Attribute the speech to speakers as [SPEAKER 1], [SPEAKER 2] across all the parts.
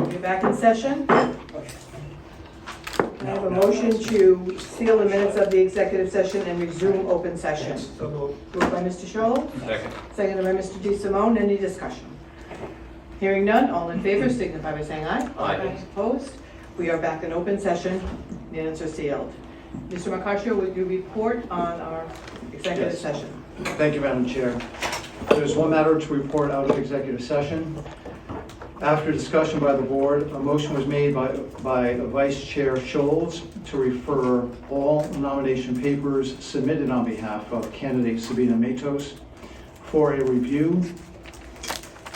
[SPEAKER 1] We're back in session. Can I have a motion to seal the minutes of the executive session and resume open session?
[SPEAKER 2] So moved.
[SPEAKER 1] Moved by Mr. Scholl,
[SPEAKER 2] Second.
[SPEAKER 1] seconded by Mr. DeSimone. Any discussion? Hearing none, all in favor signify by saying aye.
[SPEAKER 2] Aye.
[SPEAKER 1] Opposed? We are back in open session. Minutes are sealed. Mr. Marcaccio, would you report on our executive
[SPEAKER 3] Yes.
[SPEAKER 1] session?
[SPEAKER 3] Thank you, Madam Chair. There's one matter to report out of executive session. After discussion by the board, a motion was made by Vice Chair Scholes to refer all nomination papers submitted on behalf of candidate Sabina Matos for a review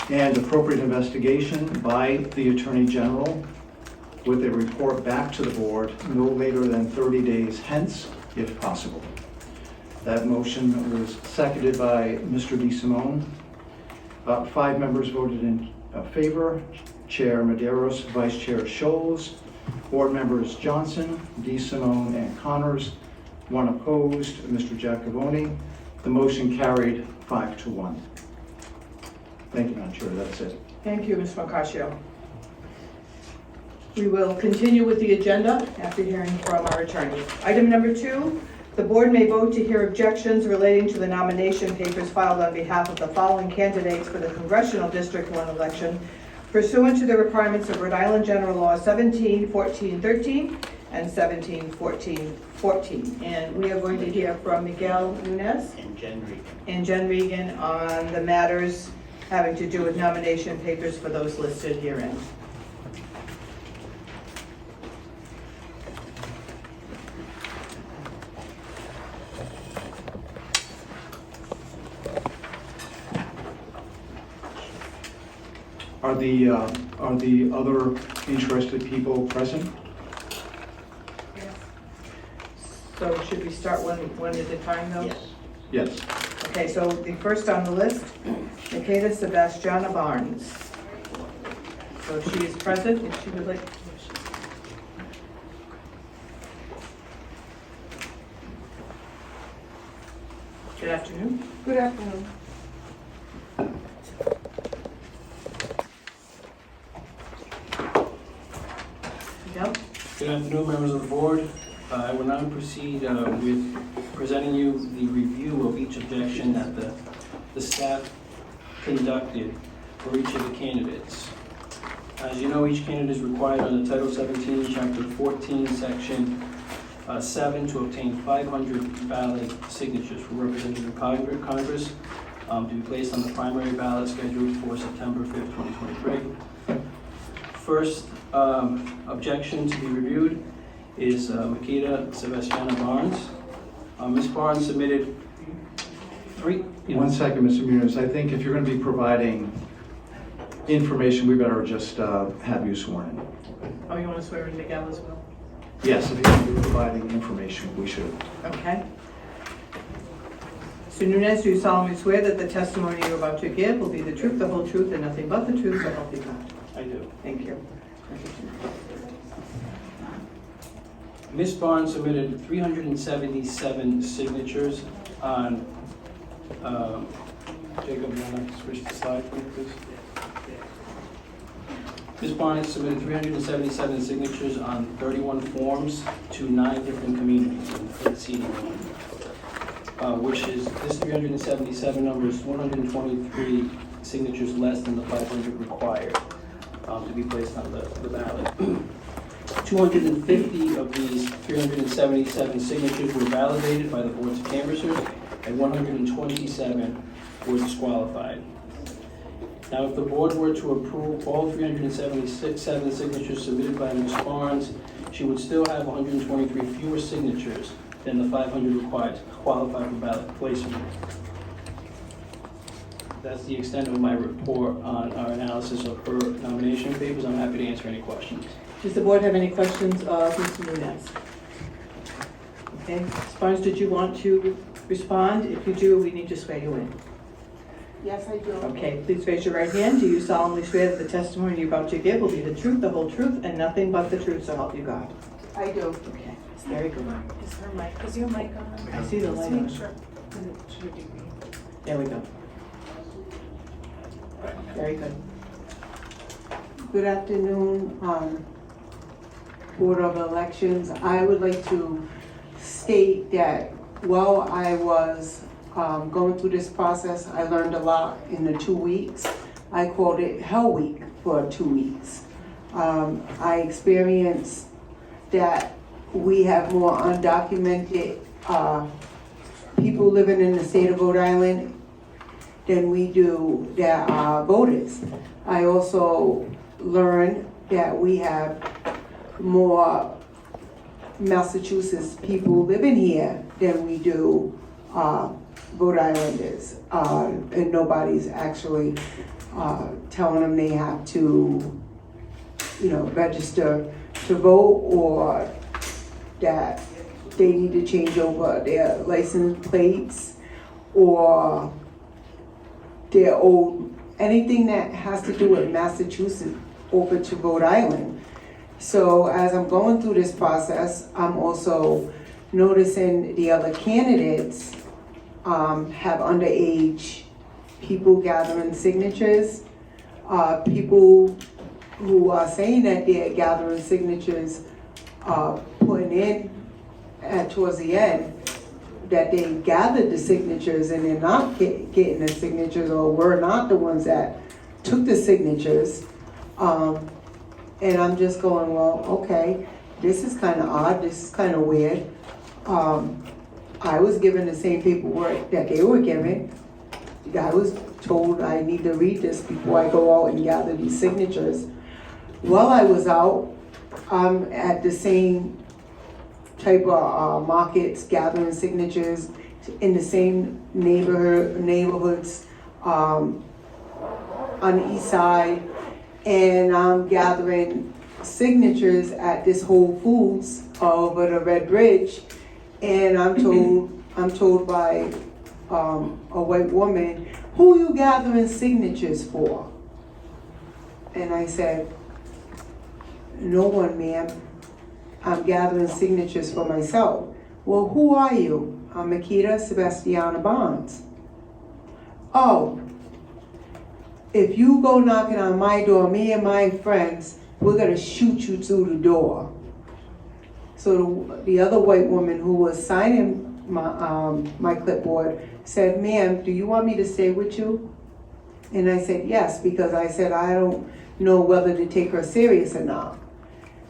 [SPEAKER 3] and appropriate investigation by the Attorney General with a report back to the board no later than 30 days hence, if possible. That motion was seconded by Mr. DeSimone. 5 members voted in favor: Chair Maderos, Vice Chair Scholes, Board members Johnson, DeSimone, and Connors. 1 opposed, Mr. Giacovone. The motion carried 5-1. Thank you, Madam Chair. That's it.
[SPEAKER 1] Thank you, Mr. Marcaccio. We will continue with the agenda after hearing from our attorney. Item number 2, the board may vote to hear objections relating to the nomination papers filed on behalf of the following candidates for the Congressional District 1 election pursuant to the requirements of Rhode Island General Law 17-14-13 and 17-14-14. And we are going to hear from Miguel Nunez and Jen Regan on the matters having to do with nomination papers for those listed herein.
[SPEAKER 3] Are the other interested people present?
[SPEAKER 1] So should we start one at a time though?
[SPEAKER 3] Yes.
[SPEAKER 1] Okay, so the first on the list, Nikita Sebastiana Barnes. So she is present, if she would like. Good afternoon.
[SPEAKER 4] Good afternoon.
[SPEAKER 1] Miguel?
[SPEAKER 5] Good afternoon, members of the board. I will now proceed with presenting you the review of each objection that the staff conducted for each of the candidates. As you know, each candidate is required under Title 17, Chapter 14, Section 7 to obtain 500 valid signatures for representative in Congress to be placed on the primary ballot scheduled for September 5th, 2023. First objection to be reviewed is Nikita Sebastiana Barnes. Ms. Barnes submitted 3.
[SPEAKER 3] 1 second, Mr. Munoz. I think if you're going to be providing information, we better just have you sworn in.
[SPEAKER 1] Oh, you want to swear in Miguel as well?
[SPEAKER 3] Yes, if you're going to be providing information, we should.
[SPEAKER 1] Okay. Mr. Nunez, do you solemnly swear that the testimony you're about to give will be the truth, the whole truth, and nothing but the truth, so help you God?
[SPEAKER 5] I do.
[SPEAKER 1] Thank you.
[SPEAKER 5] Ms. Barnes submitted 377 signatures on, Jacob, you want to switch the slide for me, please? Ms. Barnes submitted 377 signatures on 31 forms to 9 different communities in the seating room, which is, this 377 number is 123 signatures less than the 500 required to be placed on the ballot. 250 of these 377 signatures were validated by the boards of canvassers, and 127 were disqualified. Now, if the board were to approve all 377 signatures submitted by Ms. Barnes, she would still have 123 fewer signatures than the 500 required to qualify for ballot placement. That's the extent of my report on our analysis of her nomination papers. I'm happy to answer any questions.
[SPEAKER 1] Does the board have any questions of Mr. Nunez? Okay, Ms. Barnes, did you want to respond? If you do, we need to swear you in.
[SPEAKER 4] Yes, I do.
[SPEAKER 1] Okay, please raise your right hand. Do you solemnly swear that the testimony you're about to give will be the truth, the whole truth, and nothing but the truth, so help you God?
[SPEAKER 4] I do.
[SPEAKER 1] Okay, very good.
[SPEAKER 4] Is her mic, is your mic on?
[SPEAKER 1] I see the light
[SPEAKER 4] Let's
[SPEAKER 1] on.
[SPEAKER 4] make sure.
[SPEAKER 1] There we go. Very good.
[SPEAKER 4] Good afternoon, Board of Elections. I would like to state that while I was going through this process, I learned a lot in the 2 weeks. I called it Hell Week for 2 weeks. I experienced that we have more undocumented people living in the state of Rhode Island than we do that are voters. I also learned that we have more Massachusetts people living here than we do Rhode Islanders. And nobody's actually telling them they have to, register to vote, or that they need to change over their license plates, or their old, anything that has to do with Massachusetts over to Rhode Island. So as I'm going through this process, I'm also noticing the other candidates have underage people gathering signatures, people who are saying that they're gathering signatures, putting in towards the end that they gathered the signatures and they're not getting the signatures, or we're not the ones that took the signatures. And I'm just going, well, okay, this is kind of odd, this is kind of weird. I was given the same paperwork that they were given. I was told I need to read this before I go out and gather these signatures. While I was out, I'm at the same type of markets, gathering signatures in the same neighborhoods on the east side, and I'm gathering signatures at this Whole Foods over the Red Bridge, and I'm told by a white woman, "Who are you gathering signatures for?" And I said, "No one, ma'am. I'm gathering signatures for myself." "Well, who are you?" "I'm Makita Sebastiana Bonds." "Oh, if you go knocking on my door, me and my friends, we're gonna shoot you through the door." So the other white woman who was signing my clipboard said, "Ma'am, do you want me to stay with you?" And I said, "Yes," because I said I don't know whether to take her serious or not.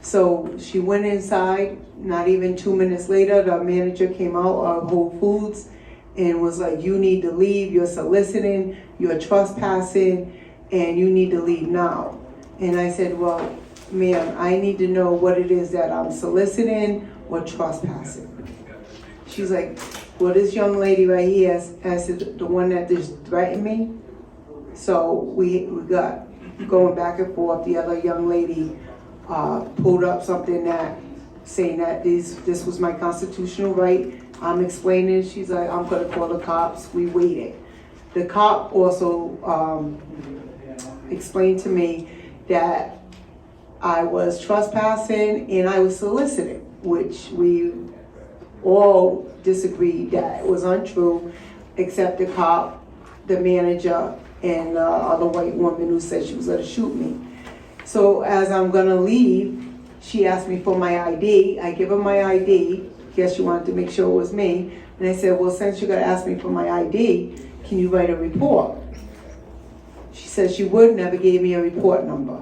[SPEAKER 4] So she went inside. Not even 2 minutes later, the manager came out of Whole Foods and was like, "You need to leave, you're soliciting, you're trespassing, and you need to leave now." And I said, "Well, ma'am, I need to know what it is that I'm soliciting or trespassing." She's like, "Well, this young lady right here as the one that just threatened me." So we got going back and forth. The other young lady pulled up something that saying that this was my constitutional right. I'm explaining. She's like, "I'm gonna call the cops." We waited. The cop also explained to me that I was trespassing and I was soliciting, which we all disagreed that it was untrue, except the cop, the manager, and the other white woman who said she was gonna shoot me. So as I'm gonna leave, she asked me for my ID. I give her my ID. Guess she wanted to make sure it was me. And I said, "Well, since you're gonna ask me for my ID, can you write a report?" She said she would, never gave me a report number.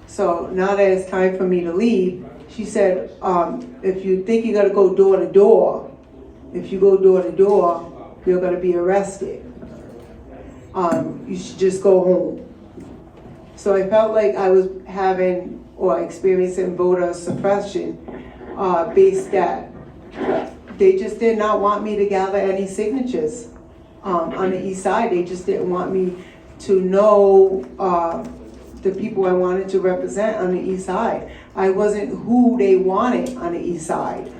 [SPEAKER 4] So now that it's time for me to leave, she said, "If you think you're gonna go door to door, if you go door to door, you're gonna be arrested. You should just go home." So I felt like I was having or experiencing voter suppression based that they just did not want me to gather any signatures on the east side. They just didn't want me to know the people I wanted to represent on the east side. I wasn't who they wanted on the east side.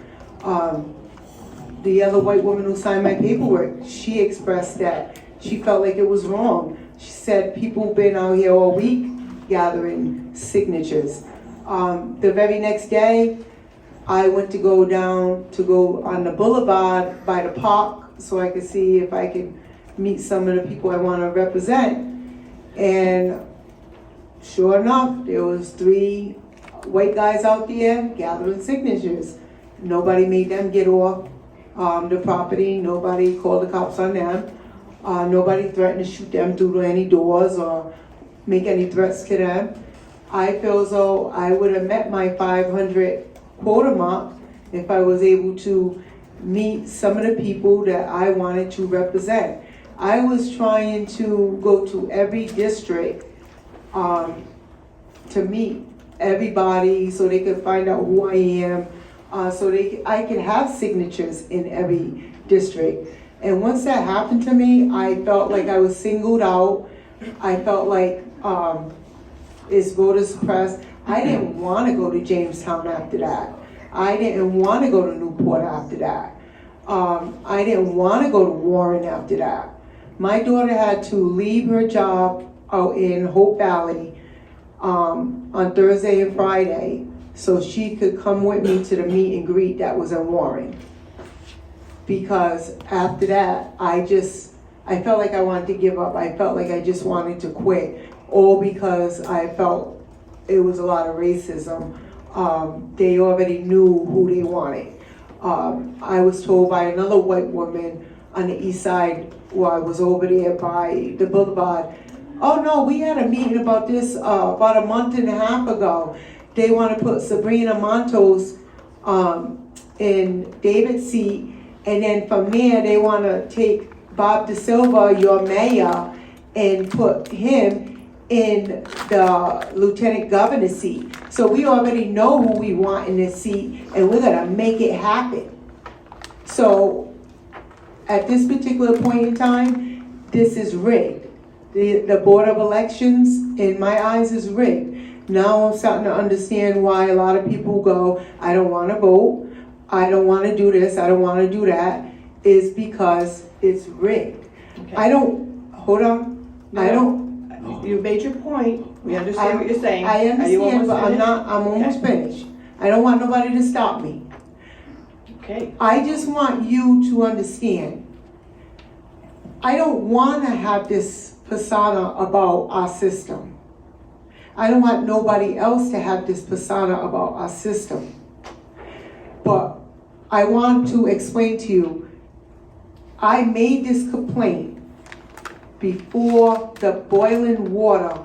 [SPEAKER 4] The other white woman who signed my paperwork, she expressed that she felt like it was wrong. She said people been out here all week gathering signatures. The very next day, I went to go on the boulevard by the park so I could see if I could meet some of the people I want to represent. And sure enough, there was 3 white guys out there gathering signatures. Nobody made them get off the property, nobody called the cops on them. Nobody threatened to shoot them through any doors or make any threats to them. I feel as though I would have met my 500 quota mark if I was able to meet some of the people that I wanted to represent. I was trying to go to every district to meet everybody so they could find out who I am, so I could have signatures in every district. And once that happened to me, I felt like I was singled out. I felt like it's voter suppressed. I didn't want to go to Jamestown after that. I didn't want to go to Newport after that. I didn't want to go to Warren after that. My daughter had to leave her job out in Hope Valley on Thursday and Friday so she could come with me to the meet and greet that was in Warren. Because after that, I felt like I wanted to give up. I felt like I just wanted to quit, all because I felt it was a lot of racism. They already knew who they wanted. I was told by another white woman on the east side while I was over there by the boulevard, oh no, we had a meeting about this about a month and a half ago. They want to put Sabrina Montos in David's seat, and then from there they want to take Bob DeSilva, your mayor, and put him in the lieutenant governor's seat. So we already know who we want in this seat, and we're gonna make it happen. So at this particular point in time, this is rigged. The Board of Elections, in my eyes, is rigged. Now I'm starting to understand why a lot of people go, I don't wanna vote, I don't wanna do this, I don't wanna do that, is because it's rigged.
[SPEAKER 1] Okay.
[SPEAKER 4] Hold on,
[SPEAKER 1] No,
[SPEAKER 4] I don't,
[SPEAKER 1] You made your point, we understand what you're saying.
[SPEAKER 4] I
[SPEAKER 1] Are you
[SPEAKER 4] understand,
[SPEAKER 1] almost
[SPEAKER 4] but
[SPEAKER 1] finished?
[SPEAKER 4] I'm almost finished. I don't want nobody to stop me.
[SPEAKER 1] Okay,
[SPEAKER 4] I just want you to understand. I don't want to have this persona about our system. I don't want nobody else to have this persona about our system. But I want to explain to you, I made this complaint before the boiling water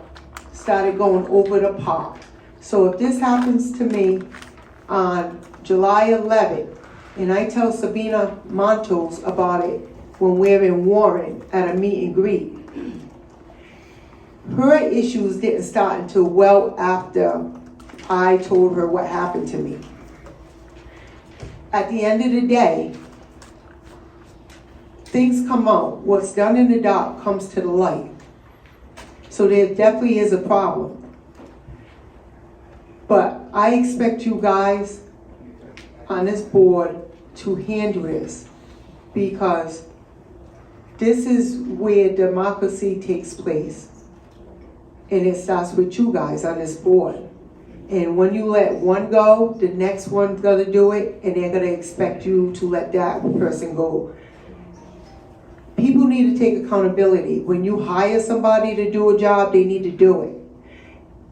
[SPEAKER 4] started going over the park. So if this happens to me on July 11th, and I tell Sabina Montos about it when we're in Warren at a meet and greet, her issues didn't start until well after I told her what happened to me. At the end of the day, things come out. What's done in the dark comes to the light. So there definitely is a problem. But I expect you guys on this board to handle this, because this is where democracy takes place. And it starts with you guys on this board. And when you let one go, the next one's gonna do it, and they're gonna expect you to let that person go. People need to take accountability. When you hire somebody to do a job, they need to do it.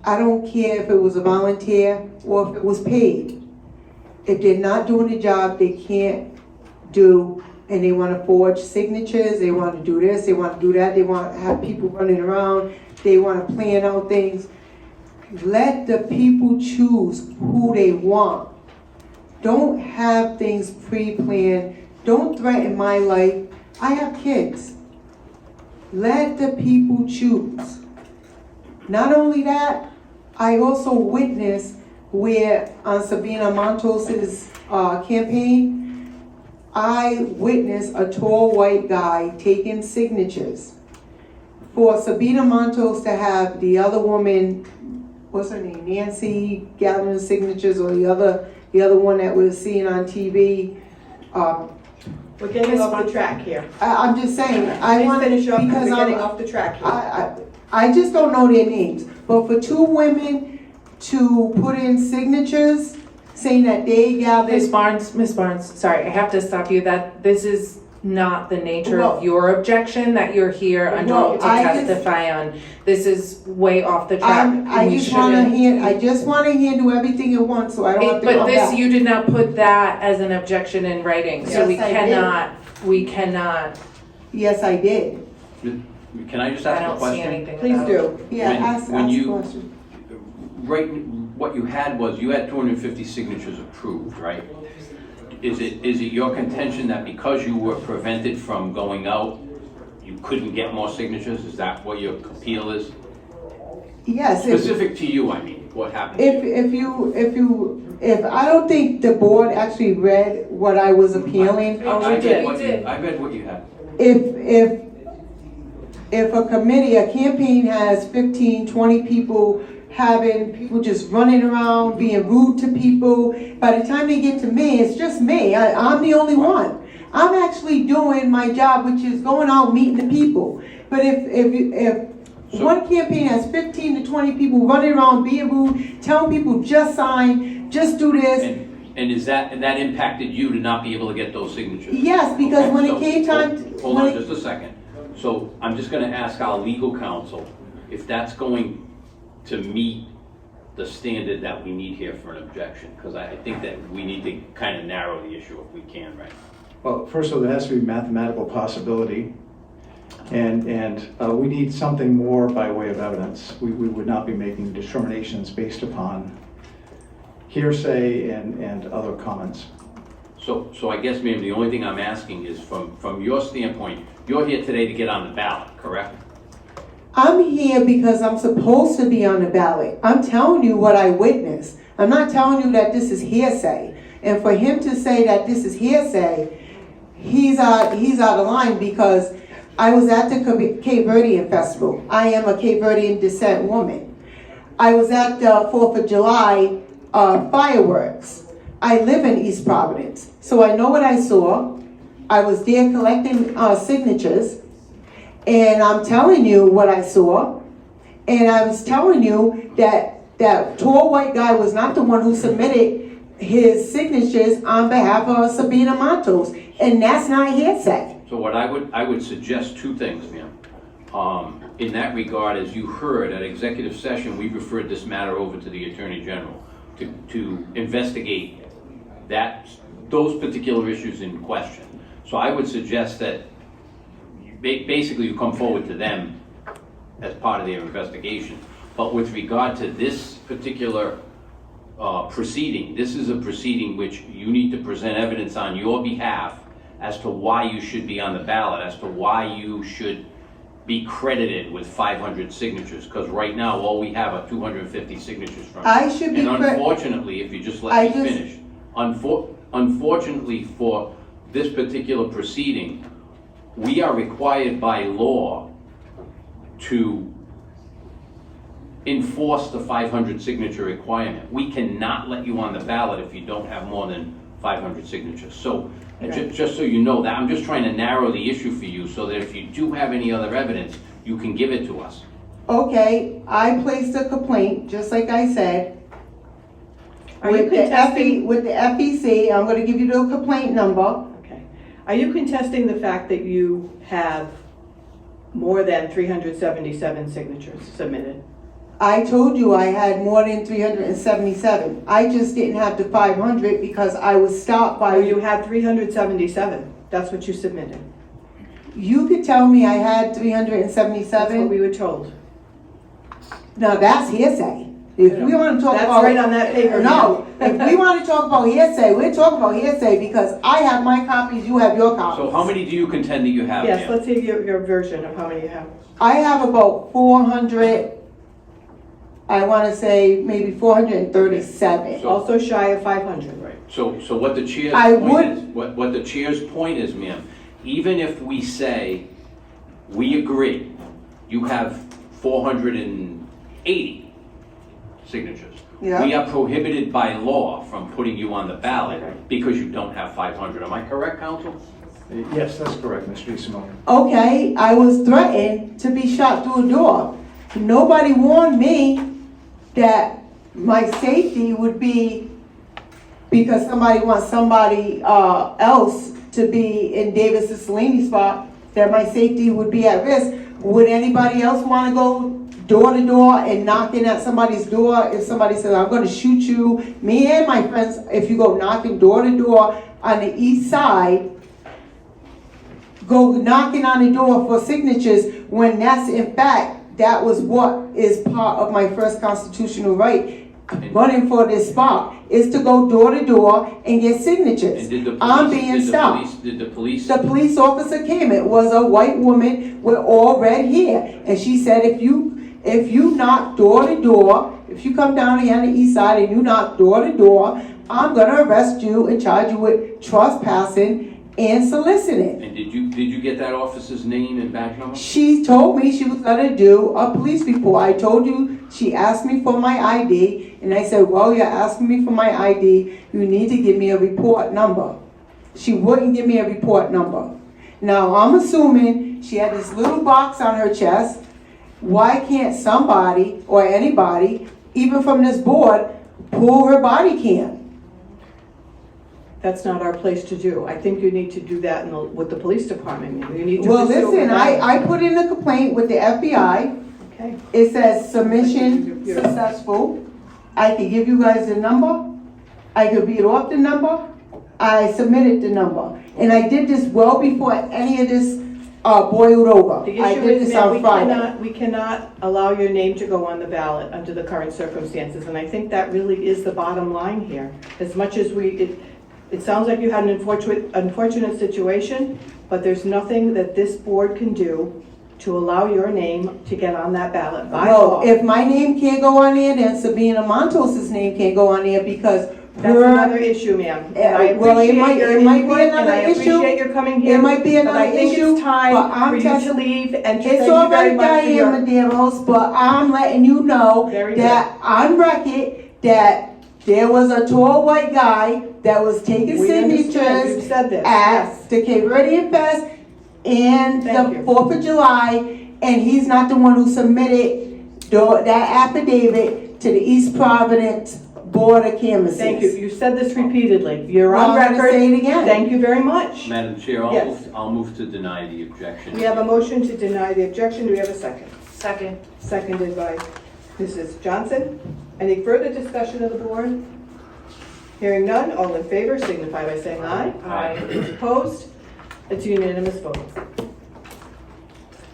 [SPEAKER 4] I don't care if it was a volunteer or if it was paid. If they're not doing the job, they can't do, and they want to forge signatures, they want to do this, they want to do that, they want to have people running around, they want to plan out things. Let the people choose who they want. Don't have things pre-planned. Don't threaten my life. I have kids. Let the people choose. Not only that, I also witnessed where on Sabina Montos's campaign, I witnessed a tall white guy taking signatures. For Sabina Montos to have the other woman, what's her name, Nancy, gathering signatures, or the other one that was seen on TV.
[SPEAKER 1] we're getting off the track here.
[SPEAKER 4] I'm just saying, I
[SPEAKER 1] Please
[SPEAKER 4] want,
[SPEAKER 1] finish up,
[SPEAKER 4] because
[SPEAKER 1] we're getting
[SPEAKER 4] I'm,
[SPEAKER 1] off the track here.
[SPEAKER 4] I just don't know their names, but for 2 women to put in signatures saying that they gathered.
[SPEAKER 2] Miss Barnes, sorry, I have to stop you. That this is not the nature
[SPEAKER 4] Well-
[SPEAKER 2] of your objection that you're here under
[SPEAKER 4] Well,
[SPEAKER 2] oath to
[SPEAKER 4] I just-
[SPEAKER 2] testify on. This is way off the track.
[SPEAKER 4] I
[SPEAKER 2] We
[SPEAKER 4] just wanna
[SPEAKER 2] shouldn't-
[SPEAKER 4] I just wanna handle everything at once, so I don't have to
[SPEAKER 2] But
[SPEAKER 4] come
[SPEAKER 2] this,
[SPEAKER 4] back.
[SPEAKER 2] you did not put that as an objection in writing, so
[SPEAKER 4] Yes,
[SPEAKER 2] we
[SPEAKER 4] I did.
[SPEAKER 2] cannot,
[SPEAKER 4] Yes, I did.
[SPEAKER 6] Can I just
[SPEAKER 2] I
[SPEAKER 6] ask a
[SPEAKER 2] don't see
[SPEAKER 6] question?
[SPEAKER 2] anything
[SPEAKER 1] Please
[SPEAKER 2] about it.
[SPEAKER 1] do.
[SPEAKER 4] Yeah,
[SPEAKER 6] When-
[SPEAKER 4] ask
[SPEAKER 6] when
[SPEAKER 4] a
[SPEAKER 6] you-
[SPEAKER 4] question.
[SPEAKER 6] Right, what you had was, you had 250 signatures approved, right? Is it your contention that because you were prevented from going out, you couldn't get more signatures? Is that what your appeal is?
[SPEAKER 4] Yes, if,
[SPEAKER 6] Specific to you, I mean, what happened?
[SPEAKER 4] if I don't think the board actually read what I was appealing.
[SPEAKER 2] Oh, we
[SPEAKER 6] I read
[SPEAKER 2] did.
[SPEAKER 6] what
[SPEAKER 2] We
[SPEAKER 6] you-
[SPEAKER 2] did.
[SPEAKER 6] I read what you had.
[SPEAKER 4] If a committee, a campaign has 15, 20 people, having people just running around, being rude to people, by the time they get to me, it's just me, I'm the only one. I'm actually doing my job, which is going out meeting the people. But if
[SPEAKER 6] So-
[SPEAKER 4] one campaign has 15 to 20 people running around being rude, telling people just sign, just do this.
[SPEAKER 6] And is that impacted you to not be able to get those signatures?
[SPEAKER 4] Yes, because
[SPEAKER 6] Okay,
[SPEAKER 4] when
[SPEAKER 6] so-
[SPEAKER 4] it came time.
[SPEAKER 6] Hold
[SPEAKER 4] when
[SPEAKER 6] on
[SPEAKER 4] it-
[SPEAKER 6] just a second. So I'm just gonna ask our legal counsel if that's going to meet the standard that we need here for an objection, because I think that we need to kind of narrow the issue if we can, right?
[SPEAKER 3] Well, first of all, there has to be mathematical possibility, and we need something more by way of evidence. We would not be making determinations based upon hearsay and other comments.
[SPEAKER 6] So I guess, ma'am, the only thing I'm asking is from your standpoint, you're here today to get on the ballot, correct?
[SPEAKER 4] I'm here because I'm supposed to be on the ballot. I'm telling you what I witnessed. I'm not telling you that this is hearsay. And for him to say that this is hearsay, he's out of line, because I was at the Cape Verdean Festival. I am a Cape Verdean descent woman. I was at the 4th of July fireworks. I live in East Providence, so I know what I saw. I was there collecting signatures. And I'm telling you what I saw. And I was telling you that that tall white guy was not the one who submitted his signatures on behalf of Sabina Matos. And that's not hearsay.
[SPEAKER 6] So what I would suggest two things, ma'am. In that regard, as you heard at executive session, we referred this matter over to the Attorney General to investigate those particular issues in question. So I would suggest that basically you come forward to them as part of their investigation. But with regard to this particular proceeding, this is a proceeding which you need to present evidence on your behalf as to why you should be on the ballot, as to why you should be credited with 500 signatures, because right now, all we have are 250 signatures from you.
[SPEAKER 4] I should be
[SPEAKER 6] And unfortunately, if you just let me finish, unfortunately for this particular proceeding, we are required by law to enforce the 500 signature requirement. We cannot let you on the ballot if you don't have more than 500 signatures. So, just so you know that, I'm just trying to narrow the issue for you so that if you do have any other evidence, you can give it to us.
[SPEAKER 4] Okay, I placed a complaint, just like I said,
[SPEAKER 1] Are you
[SPEAKER 4] with the
[SPEAKER 1] contesting?
[SPEAKER 4] with the FEC. I'm gonna give you the complaint number.
[SPEAKER 1] Okay. Are you contesting the fact that you have more than 377 signatures submitted?
[SPEAKER 4] I told you I had more than 377. I just didn't have the 500 because I was stopped by
[SPEAKER 1] Or you had 377? That's what you submitted.
[SPEAKER 4] You could tell me I had
[SPEAKER 1] That's what
[SPEAKER 4] 377.
[SPEAKER 1] we were told.
[SPEAKER 4] Now that's hearsay. If we want to talk
[SPEAKER 1] That's
[SPEAKER 4] about
[SPEAKER 1] right on that paper.
[SPEAKER 4] No, if we want to talk about hearsay, we're talking about hearsay because I have my copies, you have your copies.
[SPEAKER 6] So how many do you contend that you have,
[SPEAKER 1] Yes,
[SPEAKER 6] ma'am?
[SPEAKER 1] let's hear your version of how many you have.
[SPEAKER 4] I have about 400. I want to say maybe 437.
[SPEAKER 6] So-
[SPEAKER 1] Also shy of 500.
[SPEAKER 6] Right, so what the chair's
[SPEAKER 4] I
[SPEAKER 6] point
[SPEAKER 4] would-
[SPEAKER 6] is, what the chair's point is, ma'am, even if we say, we agree, you have 480 signatures.
[SPEAKER 4] Yeah.
[SPEAKER 6] We are prohibited by law from putting you on the ballot because you don't have 500. Am I correct, counsel?
[SPEAKER 3] Yes, that's correct, Ms. DeSimone.
[SPEAKER 4] Okay, I was threatened to be shot through a door. Nobody warned me that my safety would be because somebody wants somebody else to be in David Cicilline's spot, that my safety would be at risk. Would anybody else wanna go door to door and knocking at somebody's door? If somebody says, I'm gonna shoot you, me and my friends, if you go knocking door to door on the east side, go knocking on the door for signatures, when that's in fact, that was what is part of my first constitutional right, running for this spot, is to go door to door and get signatures.
[SPEAKER 6] And did the
[SPEAKER 4] I'm
[SPEAKER 6] police,
[SPEAKER 4] being
[SPEAKER 6] did the
[SPEAKER 4] stopped.
[SPEAKER 6] police, did the police?
[SPEAKER 4] The police officer came, it was a white woman with all red hair, and she said, if you knock door to door, if you come down here on the east side and you knock door to door, I'm gonna arrest you and charge you with trespassing and soliciting.
[SPEAKER 6] And did you get that officer's name and badge number?
[SPEAKER 4] She told me she was gonna do a police report. I told you, she asked me for my ID, and I said, well, you're asking me for my ID, you need to give me a report number. She wouldn't give me a report number. Now, I'm assuming she had this little box on her chest. Why can't somebody, or anybody, even from this board, pull her body cam?
[SPEAKER 1] That's not our place to do. I think you need to do that with the police department. You need to
[SPEAKER 4] Well,
[SPEAKER 1] pursue it with
[SPEAKER 4] listen,
[SPEAKER 1] them.
[SPEAKER 4] I put in a complaint with the FBI.
[SPEAKER 1] Okay.
[SPEAKER 4] It says submission successful. I can give you guys the number. I could read off the number. I submitted the number. And I did this well before any of this boiled over.
[SPEAKER 1] The
[SPEAKER 4] I
[SPEAKER 1] issue
[SPEAKER 4] did
[SPEAKER 1] is,
[SPEAKER 4] this
[SPEAKER 1] ma'am,
[SPEAKER 4] on Friday.
[SPEAKER 1] we cannot allow your name to go on the ballot under the current circumstances, and I think that really is the bottom line here. As much as it sounds like you had an unfortunate situation, but there's nothing that this board can do to allow your name to get on that ballot by law.
[SPEAKER 4] Well, if my name can't go on there, then Sabina Montos's name can't go on there because
[SPEAKER 1] That's another issue, ma'am. And I
[SPEAKER 4] Well, it
[SPEAKER 1] appreciate your
[SPEAKER 4] might be
[SPEAKER 1] input, and
[SPEAKER 4] another
[SPEAKER 1] I
[SPEAKER 4] issue.
[SPEAKER 1] appreciate your coming here.
[SPEAKER 4] It might be
[SPEAKER 1] But
[SPEAKER 4] another
[SPEAKER 1] I think
[SPEAKER 4] issue,
[SPEAKER 1] it's time
[SPEAKER 4] but I'm
[SPEAKER 1] for you
[SPEAKER 4] just-
[SPEAKER 1] to leave and to
[SPEAKER 4] It's
[SPEAKER 1] thank
[SPEAKER 4] all
[SPEAKER 1] you very
[SPEAKER 4] right,
[SPEAKER 1] much for your...
[SPEAKER 4] Diane Medeiros, but I'm letting you know
[SPEAKER 1] Very
[SPEAKER 4] that on record, that there was a tall white guy that was taking
[SPEAKER 1] We understand,
[SPEAKER 4] signatures
[SPEAKER 1] you've said this,
[SPEAKER 4] at
[SPEAKER 1] yes.
[SPEAKER 4] the Cape Verdean Fest and
[SPEAKER 1] Thank
[SPEAKER 4] the
[SPEAKER 1] you.
[SPEAKER 4] 4th of July, and he's not the one who submitted that affidavit to the East Providence Board of Canvassers.
[SPEAKER 1] Thank you. You said this repeatedly. You're
[SPEAKER 4] Well,
[SPEAKER 1] on
[SPEAKER 4] I'm gonna
[SPEAKER 1] record.
[SPEAKER 4] say it again.
[SPEAKER 1] Thank you very much.
[SPEAKER 6] Madam Chair,
[SPEAKER 1] Yes.
[SPEAKER 6] I'll move to deny the objection.
[SPEAKER 1] We have a motion to deny the objection. Do we have a second?
[SPEAKER 2] Second.
[SPEAKER 1] Seconded by Mrs. Johnson. Any further discussion of the board? Hearing none, all in favor signify by saying aye.
[SPEAKER 6] Aye.
[SPEAKER 1] Those opposed? It's a unanimous vote.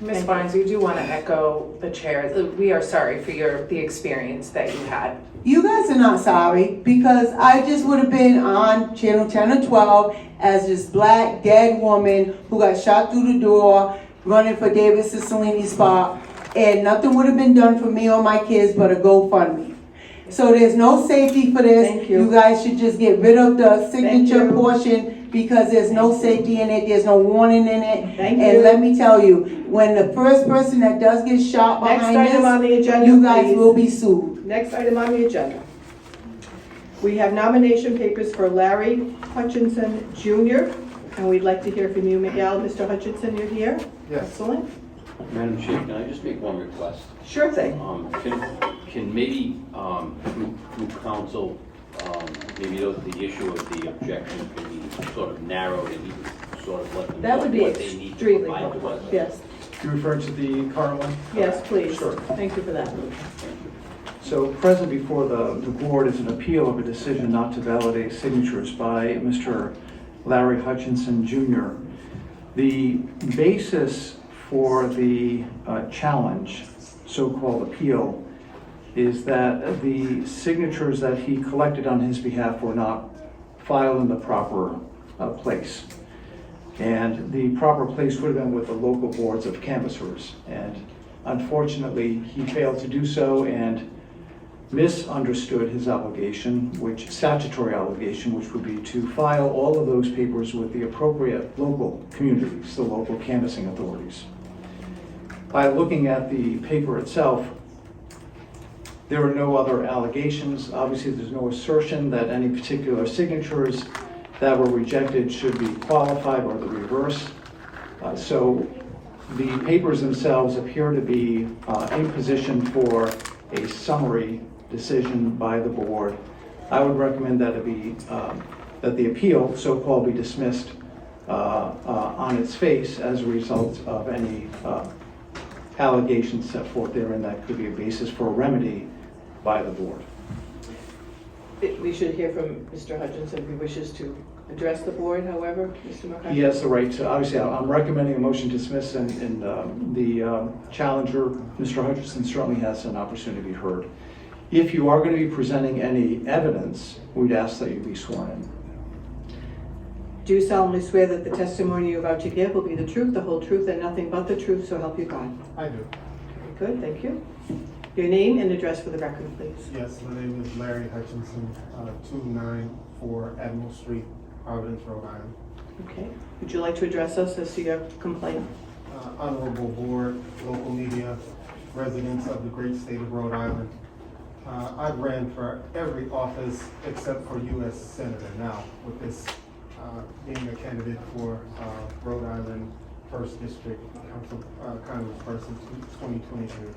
[SPEAKER 2] Ms.
[SPEAKER 1] Thank
[SPEAKER 2] Barnes, we do want to echo the chair. We are sorry for the experience that you had.
[SPEAKER 4] You guys are not sorry, because I just would have been on channel 10 or 12 as this black dead woman who got shot through the door running for David Cicilline's spot, and nothing would have been done for me or my kids but a GoFundMe. So there's no safety for this.
[SPEAKER 1] Thank you.
[SPEAKER 4] You guys should just get rid of the signature
[SPEAKER 1] you.
[SPEAKER 4] portion, because there's no safety in it, there's no warning in it.
[SPEAKER 1] Thank
[SPEAKER 4] And
[SPEAKER 1] you.
[SPEAKER 4] let me tell you, when the first person that does get shot
[SPEAKER 1] Next
[SPEAKER 4] behind
[SPEAKER 1] item on
[SPEAKER 4] this,
[SPEAKER 1] the agenda,
[SPEAKER 4] you guys
[SPEAKER 1] please.
[SPEAKER 4] will be sued.
[SPEAKER 1] Next item on the agenda. We have nomination papers for Larry Hutchinson Jr., and we'd like to hear from you, Miguel. Mr. Hutchinson, you're here?
[SPEAKER 3] Yes.
[SPEAKER 1] Excellent.
[SPEAKER 6] Madam Chair, can I just make one request?
[SPEAKER 1] Sure thing.
[SPEAKER 6] Can maybe, through council, maybe the issue of the objection can be sort of narrowed and you can sort of let them know
[SPEAKER 1] That would be
[SPEAKER 6] what they need to
[SPEAKER 1] extremely
[SPEAKER 6] provide to
[SPEAKER 1] helpful.
[SPEAKER 6] us?
[SPEAKER 1] Yes,
[SPEAKER 3] You referring to the current one?
[SPEAKER 1] yes, please.
[SPEAKER 3] Sure.
[SPEAKER 1] Thank you for that.
[SPEAKER 3] So present before the board is an appeal of a decision not to validate signatures by Mr. Larry Hutchinson Jr. The basis for the challenge, so-called appeal, is that the signatures that he collected on his behalf were not filed in the proper place. And the proper place would have been with the local boards of canvassers. And unfortunately, he failed to do so and misunderstood his obligation, statutory obligation, which would be to file all of those papers with the appropriate local communities, the local canvassing authorities. By looking at the paper itself, there are no other allegations. Obviously, there's no assertion that any particular signatures that were rejected should be qualified or the reverse. So the papers themselves appear to be in position for a summary decision by the board. I would recommend that it be that the appeal, so-called, be dismissed on its face as a result of any allegations set forth therein that could be a basis for a remedy by the board.
[SPEAKER 1] We should hear from Mr. Hutchinson if he wishes to address the board, however, Mr. McCarthy.
[SPEAKER 3] He has the right to, obviously, I'm recommending a motion to dismiss, and the challenger, Mr. Hutchinson, certainly has an opportunity to be heard. If you are going to be presenting any evidence, we'd ask that you be sworn in.
[SPEAKER 1] Do you solemnly swear that the testimony you're about to give will be the truth, the whole truth, and nothing but the truth, so help you God?
[SPEAKER 7] I do.
[SPEAKER 1] Very good, thank you. Your name and address for the record, please.
[SPEAKER 7] Yes, my name is Larry Hutchinson, 294 Admiral Street, Providence, Rhode Island.
[SPEAKER 1] Okay. Would you like to address us as to your complaint?
[SPEAKER 7] Honorable Board, local media, residents of the great state of Rhode Island. I've ran for every office except for U.S. Senator now, with this being a candidate for Rhode Island 1st District Congressperson 2022.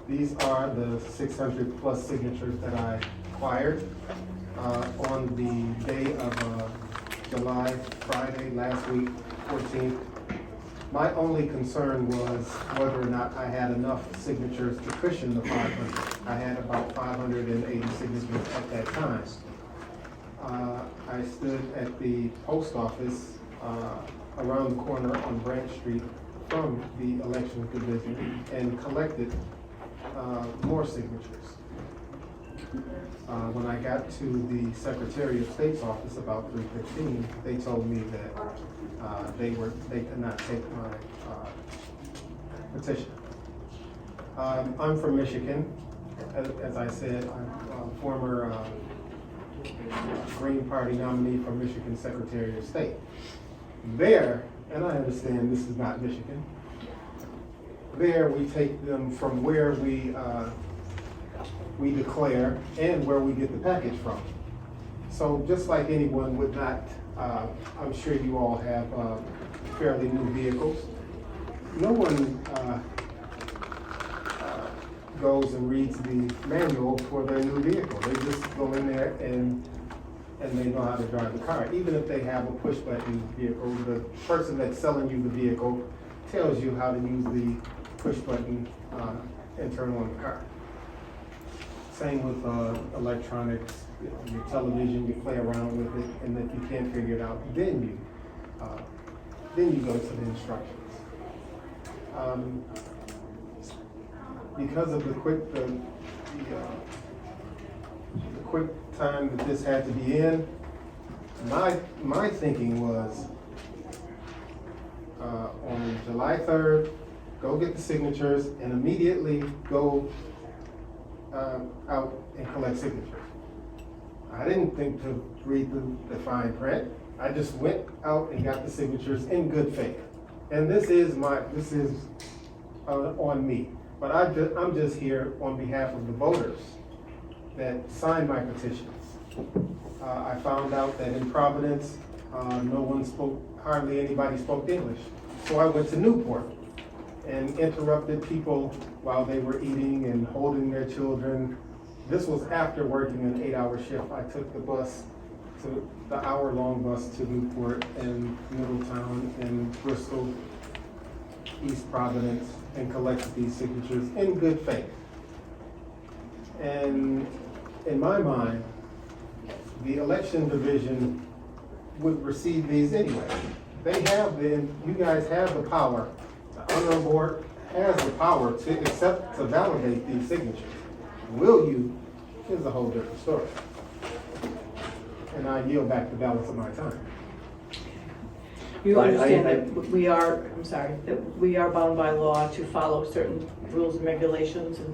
[SPEAKER 7] These are the 600 plus signatures that I acquired on the day of Friday, last week, 14th. My only concern was whether or not I had enough signatures to cushion the 500. I had about 580 signatures at that time. I stood at the post office around the corner on Branch Street from the election division and collected more signatures. When I got to the Secretary of State's office about 3:15, they told me that they could not take my petition. I'm from Michigan. As I said, I'm a former Green Party nominee for Michigan Secretary of State. There, and I understand this is not Michigan, there we take them from where we declare and where we get the package from. So just like anyone would not, I'm sure you all have fairly new vehicles. No one goes and reads the manual for their new vehicle. They just go in there and they know how to drive the car. Even if they have a push button vehicle, the person that's selling you the vehicle tells you how to use the push button and turn on the car. Same with electronics, your television, you play around with it, and if you can't figure it out, then you go to the instructions. Because of the quick time that this had to be in, my thinking was on July 3rd, go get the signatures and immediately go out and collect signatures. I didn't think to read the fine print. I just went out and got the signatures in good faith. And this is on me. But I'm just here on behalf of the voters that signed my petitions. I found out that in Providence, hardly anybody spoke English. So I went to Newport and interrupted people while they were eating and holding their children. This was after working an 8-hour shift. I took the hour-long bus to Newport and Middletown and Bristol, East Providence, and collected these signatures in good faith. And in my mind, the election division would receive these anyway. You guys have the power, the honorable board has the power to validate these signatures. Will you is a whole different story. And I yield back the balance of my time.
[SPEAKER 1] You understand that we are bound by law to follow certain rules and regulations, and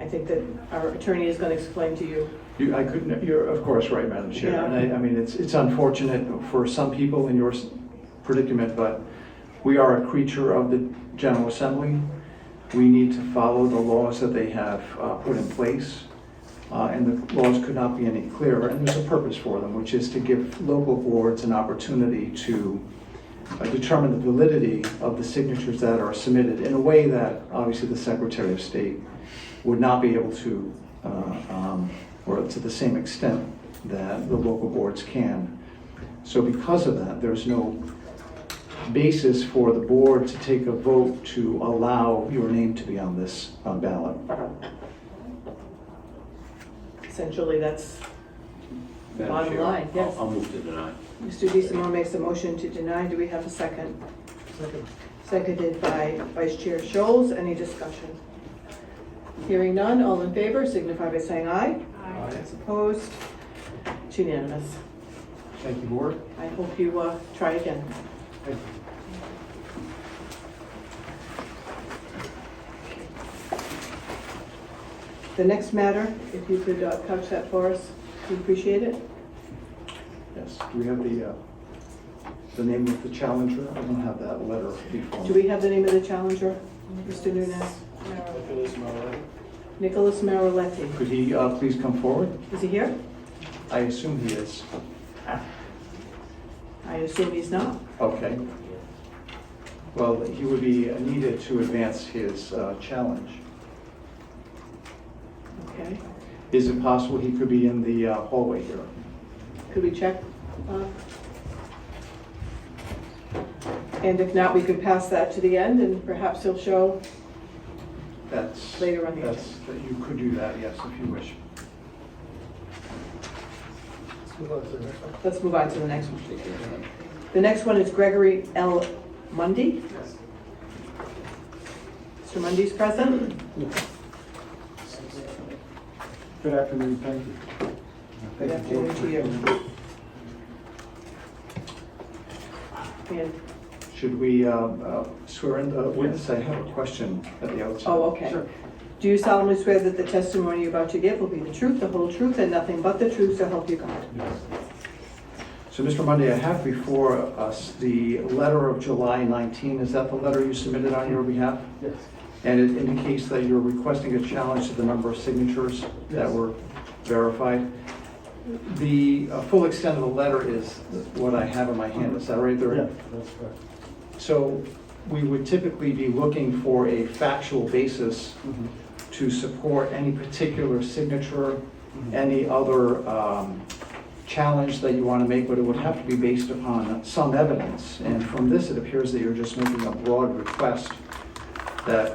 [SPEAKER 1] I think that our attorney is going to explain to you.
[SPEAKER 3] You're of course right, Madam Chair.
[SPEAKER 1] Yeah.
[SPEAKER 3] And I mean, it's unfortunate for some people in your predicament, but we are a creature of the General Assembly. We need to follow the laws that they have put in place. And the laws could not be any clearer, and there's a purpose for them, which is to give local boards an opportunity to determine the validity of the signatures that are submitted in a way that obviously the Secretary of State would not be able to, or to the same extent that the local boards can. So because of that, there's no basis for the board to take a vote to allow your name to be on this ballot.
[SPEAKER 1] Essentially, that's
[SPEAKER 6] Madam
[SPEAKER 1] bottom
[SPEAKER 6] Chair,
[SPEAKER 1] line, yes.
[SPEAKER 6] I'll move to deny.
[SPEAKER 1] Mr. DeSimone makes a motion to deny. Do we have a second? Seconded by Vice Chair Scholes. Any discussion? Hearing none, all in favor signify by saying aye.
[SPEAKER 7] Aye.
[SPEAKER 1] Those opposed, it's unanimous.
[SPEAKER 3] Thank you, board.
[SPEAKER 1] I hope you try again.
[SPEAKER 3] Thank you.
[SPEAKER 1] The next matter, if you could couch that for us, we appreciate it.
[SPEAKER 3] Yes, do we have the name of the challenger? I don't have that letter before.
[SPEAKER 1] Do we have the name of the challenger, Mr. Nunez?
[SPEAKER 5] Nicholas Morelli.
[SPEAKER 1] Nicholas Mariletti.
[SPEAKER 3] Could he please come forward?
[SPEAKER 1] Is he here?
[SPEAKER 3] I assume he is.
[SPEAKER 1] I assume he's not.
[SPEAKER 3] Okay. Well, he would be needed to advance his challenge.
[SPEAKER 1] Okay.
[SPEAKER 3] Is it possible he could be in the hallway here?
[SPEAKER 1] Could we check? And if not, we could pass that to the end and perhaps he'll show.
[SPEAKER 3] That's,
[SPEAKER 1] Later on the
[SPEAKER 3] you could do that, yes, if you wish.
[SPEAKER 1] Let's move on to the next one. The next one is Gregory L. Mundy. Mr. Mundy's present.
[SPEAKER 8] Good afternoon, thank you.
[SPEAKER 1] Good afternoon to you. And,
[SPEAKER 3] Should we swear in the witness? I have a question at the outset.
[SPEAKER 1] oh, okay. Do you solemnly swear that the testimony you're about to give will be the truth, the whole truth, and nothing but the truth, so help you God?
[SPEAKER 3] So, Mr. Mundy, I have before us the letter of July 19. Is that the letter you submitted on your behalf?
[SPEAKER 8] Yes.
[SPEAKER 3] And it indicates that you're requesting a challenge to the number of signatures that
[SPEAKER 8] Yes.
[SPEAKER 3] were verified. The full extent of the letter is what I have in my hand. Is that right? There-
[SPEAKER 8] Yeah, that's correct.
[SPEAKER 3] So we would typically be looking for a factual basis
[SPEAKER 8] Mhm.
[SPEAKER 3] to support any particular signature,
[SPEAKER 8] Mhm.
[SPEAKER 3] any other challenge that you want to make, but it would have to be based upon some evidence. And from this, it appears that you're just making a broad request that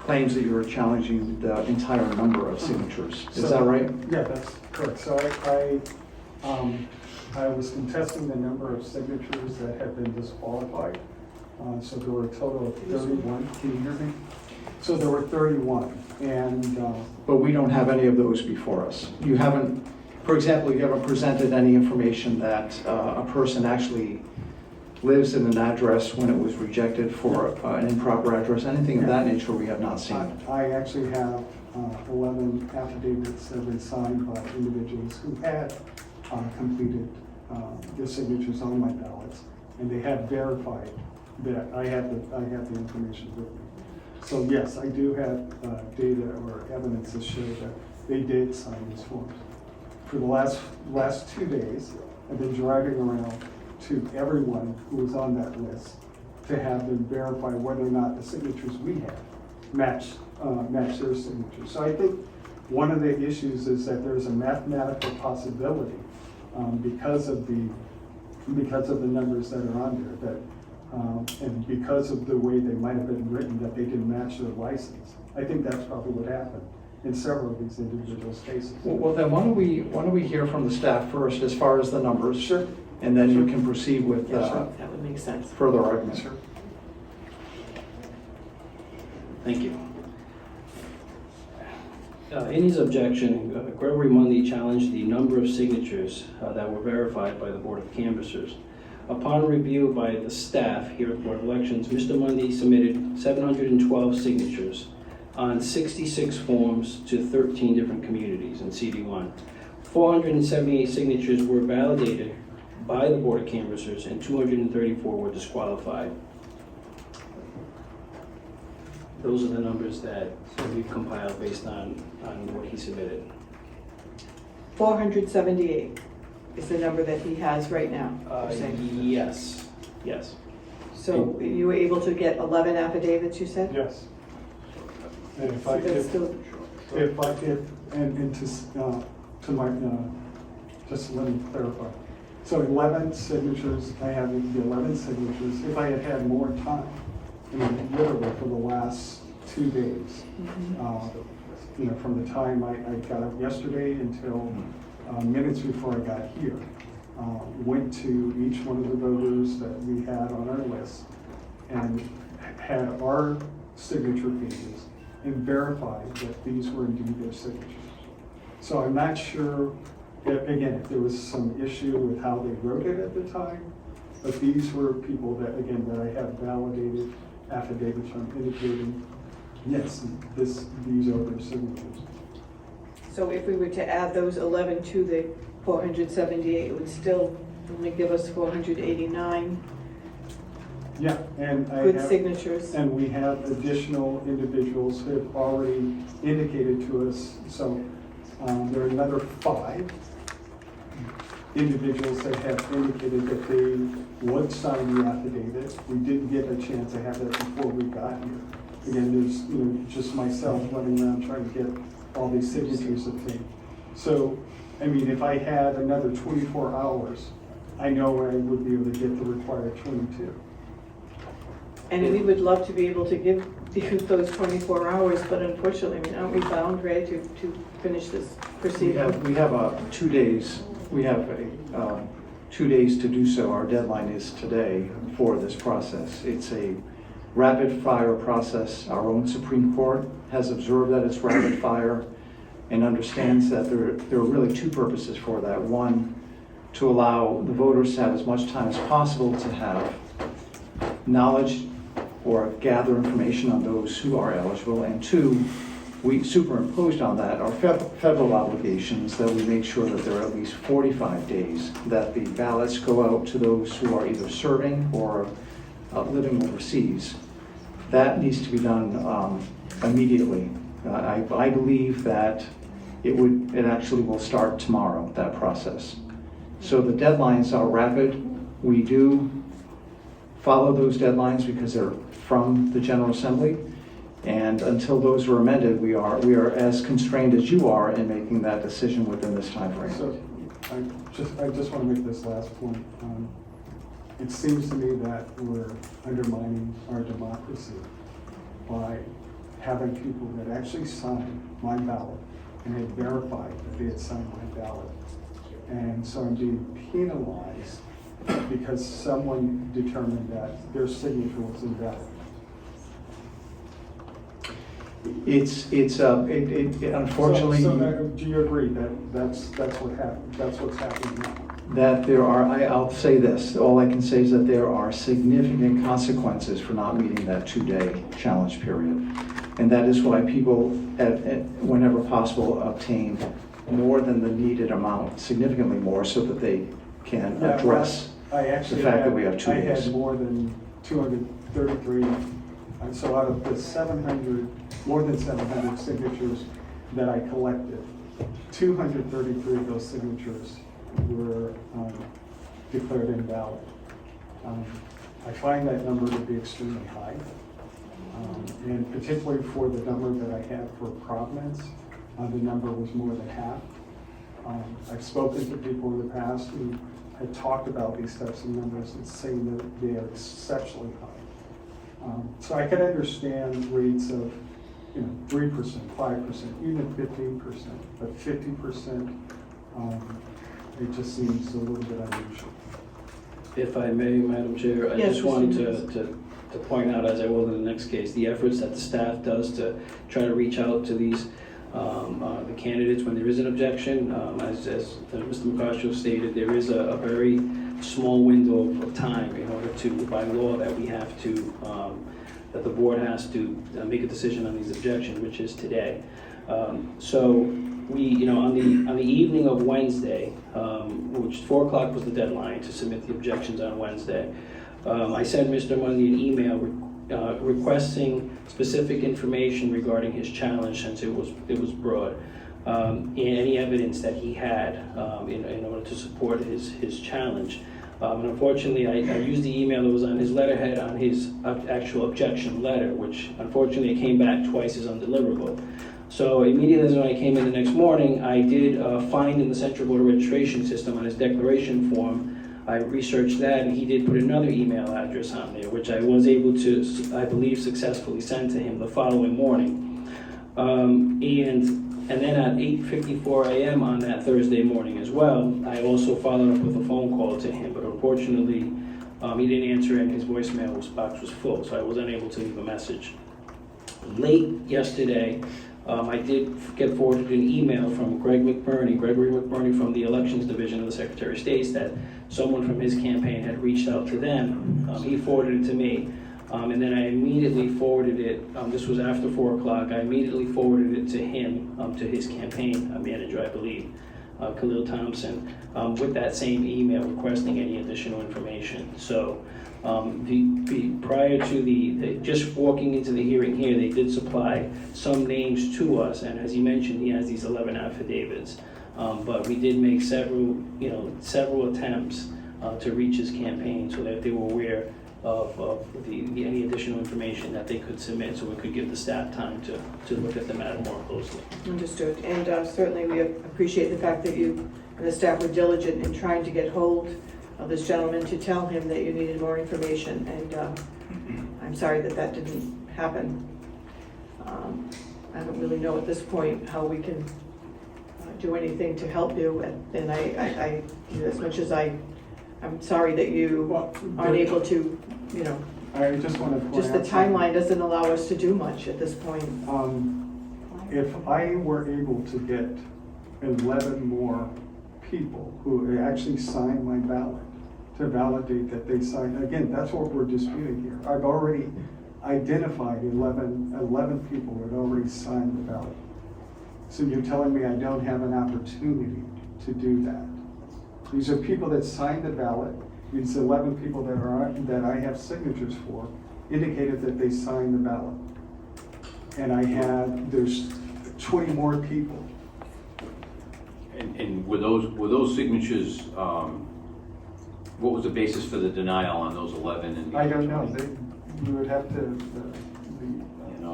[SPEAKER 3] claims that you're challenging the entire number of signatures. Is that right?
[SPEAKER 8] Yeah, that's correct. So I was contesting the number of signatures that have been disqualified. So there were a total of 31. Can you hear me? So there were 31, and
[SPEAKER 3] But we don't have any of those before us. You haven't, for example, you haven't presented any information that a person actually lives in an address when it was rejected for an improper address, anything of that nature we have not seen.
[SPEAKER 8] I actually have 11 affidavits that have been signed by individuals who had completed their signatures on my ballots, and they have verified that I have the information with me. So yes, I do have data or evidence to show that they did sign these forms. For the last 2 days, I've been driving around to everyone who was on that list to have them verify whether or not the signatures we have match their signatures. So I think one of the issues is that there's a mathematical possibility because of the numbers that are on there that and because of the way they might have been written that they didn't match their license. I think that's probably what happened in several of these individuals' cases.
[SPEAKER 3] Well, then why don't we hear from the staff first as far as the numbers?
[SPEAKER 8] Sure.
[SPEAKER 3] And then you can proceed with
[SPEAKER 1] That would make sense.
[SPEAKER 3] further arguments.
[SPEAKER 5] Thank you. In his objection, Gregory Mundy challenged the number of signatures that were verified by the Board of Canvassers. Upon review by the staff here at the Board of Elections, Mr. Mundy submitted 712 signatures on 66 forms to 13 different communities in CD1. 478 signatures were validated by the Board of Canvassers and 234 were disqualified. Those are the numbers that we've compiled based on what he submitted.
[SPEAKER 1] 478 is the number that he has right now, you're saying?
[SPEAKER 5] Yes, yes.
[SPEAKER 1] So you were able to get 11 affidavits, you said?
[SPEAKER 8] Yes. And if
[SPEAKER 1] So
[SPEAKER 8] I
[SPEAKER 1] that's
[SPEAKER 8] could,
[SPEAKER 1] still,
[SPEAKER 8] and to my, just let me clarify. So 11 signatures, I have the 11 signatures. If I had had more time, I mean, literally for the last 2 days, from the time I got up yesterday until minutes before I got here, went to each one of the voters that we had on our list and had our signature pages and verified that these were indeed their signatures. So I'm not sure, if there was some issue with how they wrote it at the time, but these were people that I have validated affidavits from indicating, yes, these are their signatures.
[SPEAKER 1] So if we were to add those 11 to the 478, it would still only give us 489
[SPEAKER 8] Yeah, and
[SPEAKER 1] good signatures.
[SPEAKER 8] And we have additional individuals who have already indicated to us, so there are another 5 individuals that have indicated that they would sign the affidavit. We didn't get a chance to have that before we got here. Again, there's just myself running around trying to get all these signatures obtained. So, I mean, if I had another 24 hours, I know I would be able to get the required 22.
[SPEAKER 1] And we would love to be able to give you those 24 hours, but unfortunately, I mean, aren't we bound, Ray, to finish this proceeding?
[SPEAKER 3] We have 2 days, we have 2 days to do so. Our deadline is today for this process. It's a rapid fire process. Our own Supreme Court has observed that it's rapid fire and understands that there are really 2 purposes for that. One, to allow the voters to have as much time as possible to have knowledge or gather information on those who are eligible. And 2, we superimposed on that our federal obligations that we make sure that there are at least 45 days that the ballots go out to those who are either serving or living overseas. That needs to be done immediately. I believe that it actually will start tomorrow, that process. So the deadlines are rapid. We do follow those deadlines because they're from the General Assembly. And until those are amended, we are as constrained as you are in making that decision within this time frame.
[SPEAKER 8] So I just want to make this last point. It seems to me that we're undermining our democracy by having people that actually signed my ballot and had verified that they had signed my ballot. And so I'm being penalized because someone determined that their signature was invalid.
[SPEAKER 3] Unfortunately.
[SPEAKER 8] So do you agree that that's what happened? That's what's happening now?
[SPEAKER 3] That there are, I'll say this, all I can say is that there are significant consequences for not meeting that 2-day challenge period. And that is why people, whenever possible, obtain more than the needed amount, significantly more, so that they can address the fact that we have 2 days.
[SPEAKER 8] I had more than 233, and so out of the more than 700 signatures that I collected, 233 of those signatures were declared invalid. I find that number to be extremely high, and particularly for the number that I had for Providence, the number was more than half. I've spoken to people in the past who had talked about these types of numbers and saying that they are exceptionally high. So I can understand rates of 3%, 5%, even 15%, but 50%, it just seems a little bit unusual.
[SPEAKER 5] If I may, Madam Chair, I
[SPEAKER 1] Yes,
[SPEAKER 5] just wanted
[SPEAKER 1] Mr.
[SPEAKER 5] to point out, as I will in the next case, the efforts that the staff does to try to reach out to these, the candidates when there is an objection. As Mr. McCarthy stated, there is a very small window of time in order to, by law, that we have to, that the board has to make a decision on these objections, which is today. So we, on the evening of Wednesday, which 4 o'clock was the deadline to submit the objections on Wednesday, I sent Mr. Mundy an email requesting specific information regarding his challenge, since it was broad, and any evidence that he had in order to support his challenge. And unfortunately, I used the email that was on his letterhead on his actual objection letter, which unfortunately came back twice as undeliverable. So immediately when I came in the next morning, I did find in the Central Voter Registration System on his declaration form I researched that, and he did put another email address on there, which I was able to, I believe, successfully send to him the following morning. And then at 8:54 a.m. on that Thursday morning as well, I also followed up with a phone call to him, but unfortunately, he didn't answer and his voicemail box was full, so I was unable to leave a message. Late yesterday, I did get forwarded an email from Gregory McBurney from the Elections Division of the Secretary of State that someone from his campaign had reached out to them. He forwarded it to me, and then I immediately forwarded it, this was after 4 o'clock, I immediately forwarded it to him, to his campaign manager, I believe, Khalil Thompson, with that same email requesting any additional information. So prior to just walking into the hearing here, they did supply some names to us, and as he mentioned, he has these 11 affidavits. But we did make several attempts to reach his campaign so that they were aware of any additional information that they could submit, so we could give the staff time to look at the matter more closely.
[SPEAKER 1] Understood. And certainly we appreciate the fact that you and the staff were diligent in trying to get hold of this gentleman to tell him that you needed more information. And I'm sorry that that didn't happen. I don't really know at this point how we can do anything to help you. And I as much as I'm sorry that you aren't able to,
[SPEAKER 8] I just want to point out.
[SPEAKER 1] just the timeline doesn't allow us to do much at this point.
[SPEAKER 8] If I were able to get 11 more people who actually signed my ballot to validate that they signed, again, that's what we're disputing here. I've already identified 11 people who had already signed the ballot. So you're telling me I don't have an opportunity to do that? These are people that signed the ballot. These 11 people that I have signatures for indicated that they signed the ballot. And there's 20 more people.
[SPEAKER 6] And were those signatures, what was the basis for the denial on those 11?
[SPEAKER 8] I don't know. You would have to,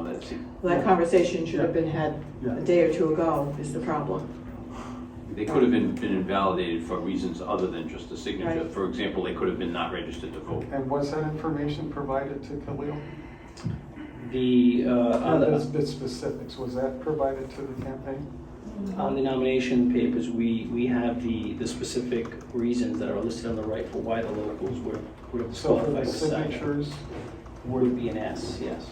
[SPEAKER 6] That's it.
[SPEAKER 1] Well, that conversation should have been had
[SPEAKER 8] Yeah.
[SPEAKER 1] a day or two ago, is the problem.
[SPEAKER 6] They could have been invalidated for reasons other than just the signature.
[SPEAKER 1] Right.
[SPEAKER 6] For example, they could have been not registered to vote.
[SPEAKER 8] and was that information provided to Khalil? The specifics, was that provided to the campaign?
[SPEAKER 5] On the nomination papers, we have the specific reasons that are listed on the right for why the locals would have
[SPEAKER 8] So for
[SPEAKER 5] qualified
[SPEAKER 8] the
[SPEAKER 5] to sign it.
[SPEAKER 8] signatures,
[SPEAKER 5] Would be an S, yes.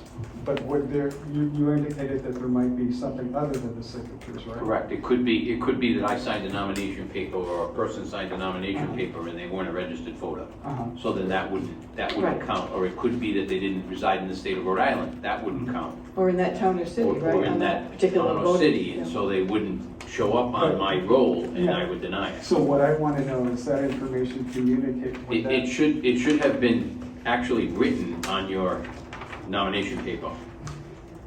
[SPEAKER 8] but would you indicated that there might be something other than the signatures, right?
[SPEAKER 6] Correct. It could be that I signed a nomination paper or a person signed a nomination paper and they weren't a registered voter.
[SPEAKER 8] Uh-huh.
[SPEAKER 6] So then that wouldn't
[SPEAKER 1] Right.
[SPEAKER 6] count. Or it could be that they didn't reside in the state of Rhode Island. That wouldn't count.
[SPEAKER 1] Or in that town or city,
[SPEAKER 6] Or
[SPEAKER 1] right?
[SPEAKER 6] in
[SPEAKER 1] on
[SPEAKER 6] that
[SPEAKER 1] particular
[SPEAKER 6] town or
[SPEAKER 1] voting.
[SPEAKER 6] city, and
[SPEAKER 1] Yeah.
[SPEAKER 6] so they wouldn't show up on my roll and
[SPEAKER 8] Yeah.
[SPEAKER 6] I would deny it.
[SPEAKER 8] So what I want to know is that information communicated with
[SPEAKER 6] It should have been actually written on your nomination paper.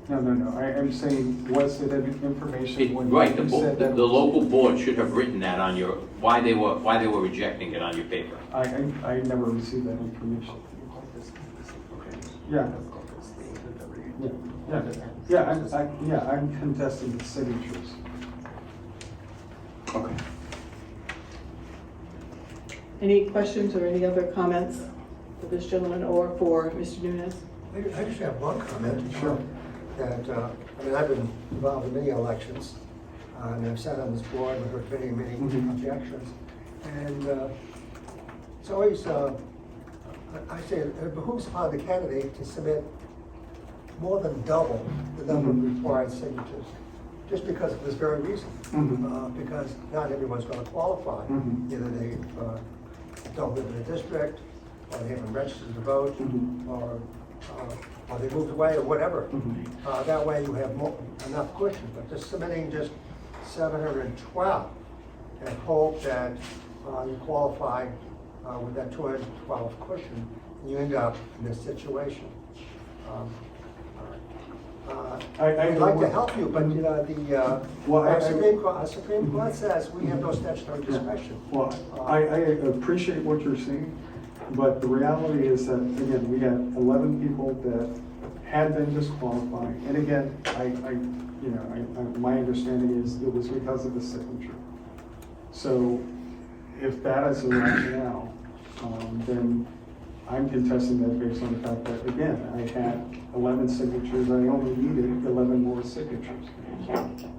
[SPEAKER 8] No, I'm saying, was it information when
[SPEAKER 6] Right,
[SPEAKER 8] you said that?
[SPEAKER 6] the local board should have written that on your, why they were rejecting it on your paper.
[SPEAKER 8] I never received that information. Yeah. I'm contesting the signatures.
[SPEAKER 6] Okay.
[SPEAKER 1] Any questions or any other comments for this gentleman or for Mr. Nunes?
[SPEAKER 9] I just have one comment.
[SPEAKER 8] Sure.
[SPEAKER 9] That, I've been involved in many elections, and I've sat on this board and heard many
[SPEAKER 8] Mhm.
[SPEAKER 9] objections. And it's always, I say it behooves upon the candidate to submit more than double the number of required signatures, just because of this very reason.
[SPEAKER 8] Mhm.
[SPEAKER 9] Because not everyone's going to qualify.
[SPEAKER 8] Mhm.
[SPEAKER 9] Either they don't live in a district, or they haven't registered to vote,
[SPEAKER 8] Mhm.
[SPEAKER 9] or they moved away, or whatever.
[SPEAKER 8] Mhm.
[SPEAKER 9] That way you have enough cushion, but just submitting just 712 and hope that you qualify with that 212 cushion, and you end up in this situation. I'd like to help you, but
[SPEAKER 8] Well,
[SPEAKER 9] our
[SPEAKER 8] actually-
[SPEAKER 9] Supreme Court says we have no statutory discretion.
[SPEAKER 8] Well, I appreciate what you're saying, but the reality is that, again, we had 11 people that had been disqualified. And again, my understanding is it was because of the signature. So if that is the rationale, then I'm contesting that based on the fact that, again, I had 11 signatures, I only needed 11 more signatures.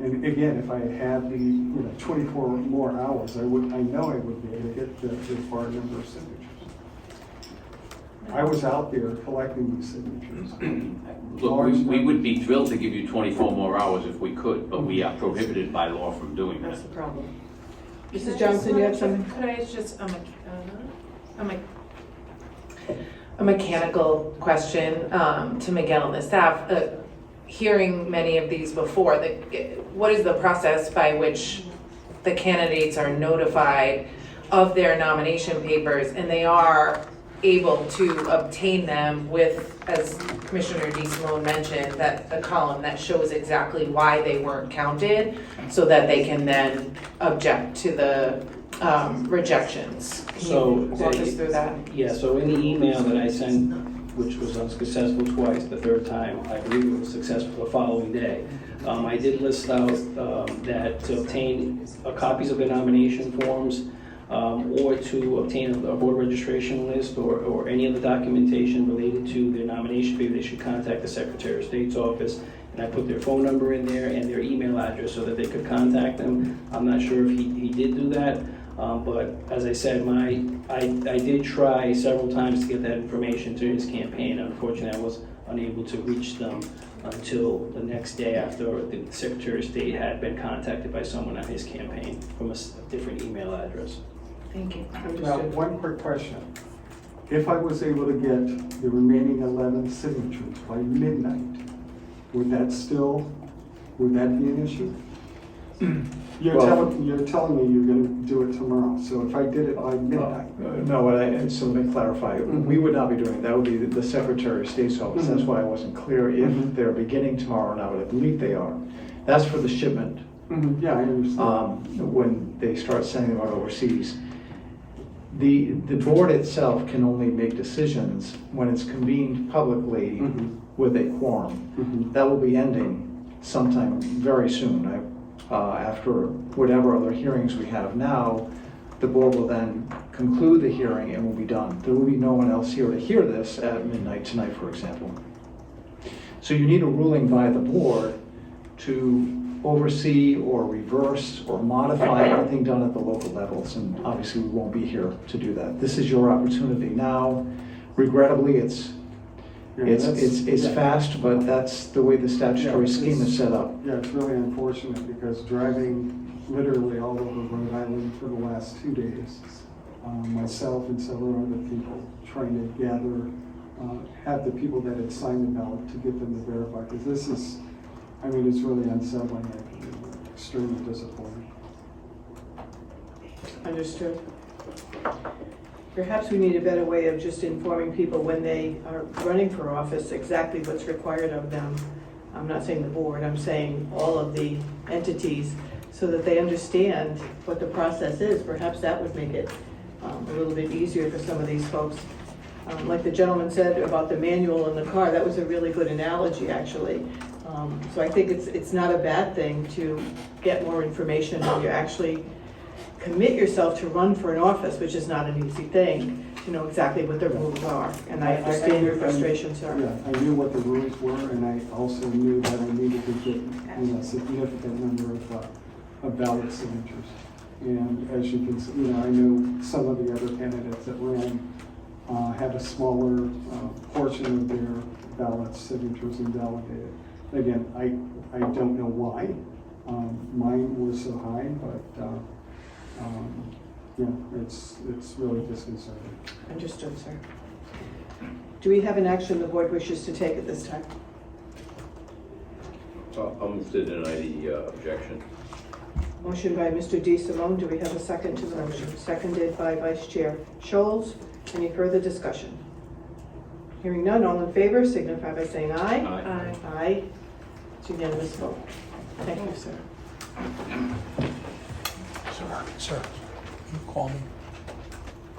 [SPEAKER 8] And again, if I had the, 24 more hours, I know I would be able to get the required number of signatures. I was out there collecting these signatures.
[SPEAKER 6] Look, we would be thrilled to give you 24 more hours if we could, but we are prohibited by law from doing that.
[SPEAKER 1] That's the problem.
[SPEAKER 2] Can I
[SPEAKER 1] Mrs.
[SPEAKER 2] just
[SPEAKER 1] Johnson, you have
[SPEAKER 2] wanna-
[SPEAKER 1] something?
[SPEAKER 2] Could I just, a mechanical question to Miguel and the staff. Hearing many of these before, what is the process by which the candidates are notified of their nomination papers and they are able to obtain them with, as Commissioner DeSimone mentioned, that a column that shows exactly why they weren't counted so that they can then object to the rejections? Can
[SPEAKER 5] So,
[SPEAKER 2] you walk us through that?
[SPEAKER 5] Yeah, so in the email that I sent, which was unsuccessful twice, the third time, I believe it was successful the following day, I did list out that to obtain copies of the nomination forms or to obtain a voter registration list or any other documentation related to their nomination paper, they should contact the Secretary of State's office. And I put their phone number in there and their email address so that they could contact them. I'm not sure if he did do that. But as I said, I did try several times to get that information through his campaign. Unfortunately, I was unable to reach them until the next day after the Secretary of State had been contacted by someone on his campaign from a different email address.
[SPEAKER 2] Thank you.
[SPEAKER 8] Now, one quick question. If I was able to get the remaining 11 signatures by midnight, would that be an issue? You're telling me you're gonna do it tomorrow, so if I did it by midnight.
[SPEAKER 3] No, so let me clarify. We would not be doing it. That would be the Secretary of State's office. That's why I wasn't clear if they're beginning tomorrow or not, but I believe they are. That's for the shipment,
[SPEAKER 8] Yeah, I understand.
[SPEAKER 3] when they start sending them out overseas. The board itself can only make decisions when it's convened publicly with a quorum. That will be ending sometime very soon. After whatever other hearings we have now, the board will then conclude the hearing and will be done. There will be no one else here to hear this at midnight tonight, for example. So you need a ruling by the board to oversee or reverse or modify anything done at the local levels, and obviously we won't be here to do that. This is your opportunity now. Regrettably, it's fast, but that's the way the statutory scheme is set up.
[SPEAKER 8] Yeah, it's really unfortunate because driving literally all over Rhode Island for the last 2 days, myself and several other people trying to gather, have the people that had signed the ballot to get them to verify, because this is, it's really unsettling and extremely disappointing.
[SPEAKER 1] Understood. Perhaps we need a better way of just informing people when they are running for office exactly what's required of them. I'm not saying the board, I'm saying all of the entities, so that they understand what the process is. Perhaps that would make it a little bit easier for some of these folks. Like the gentleman said about the manual in the car, that was a really good analogy, actually. So I think it's not a bad thing to get more information when you actually commit yourself to run for an office, which is not an easy thing, to know exactly what the rules are. And I understand your frustrations, sir.
[SPEAKER 8] Yeah, I knew what the rules were, and I also knew that I needed to get a significant number of ballot signatures. And as you can see, I know some of the other candidates that ran had a smaller portion of their ballot signatures invalidated. Again, I don't know why. Mine was so high, but it's really disconcerting.
[SPEAKER 1] Understood, sir. Do we have an action the board wishes to take at this time?
[SPEAKER 6] I'll move to deny the objection.
[SPEAKER 1] Motion by Mr. DeSimone. Do we have a second to the motion? Seconded by Vice Chair Scholes. Any further discussion? Hearing none, all in favor signify by saying aye.
[SPEAKER 6] Aye.
[SPEAKER 1] Aye. It's unanimous vote. Thank you, sir.
[SPEAKER 10] Sir, you call me.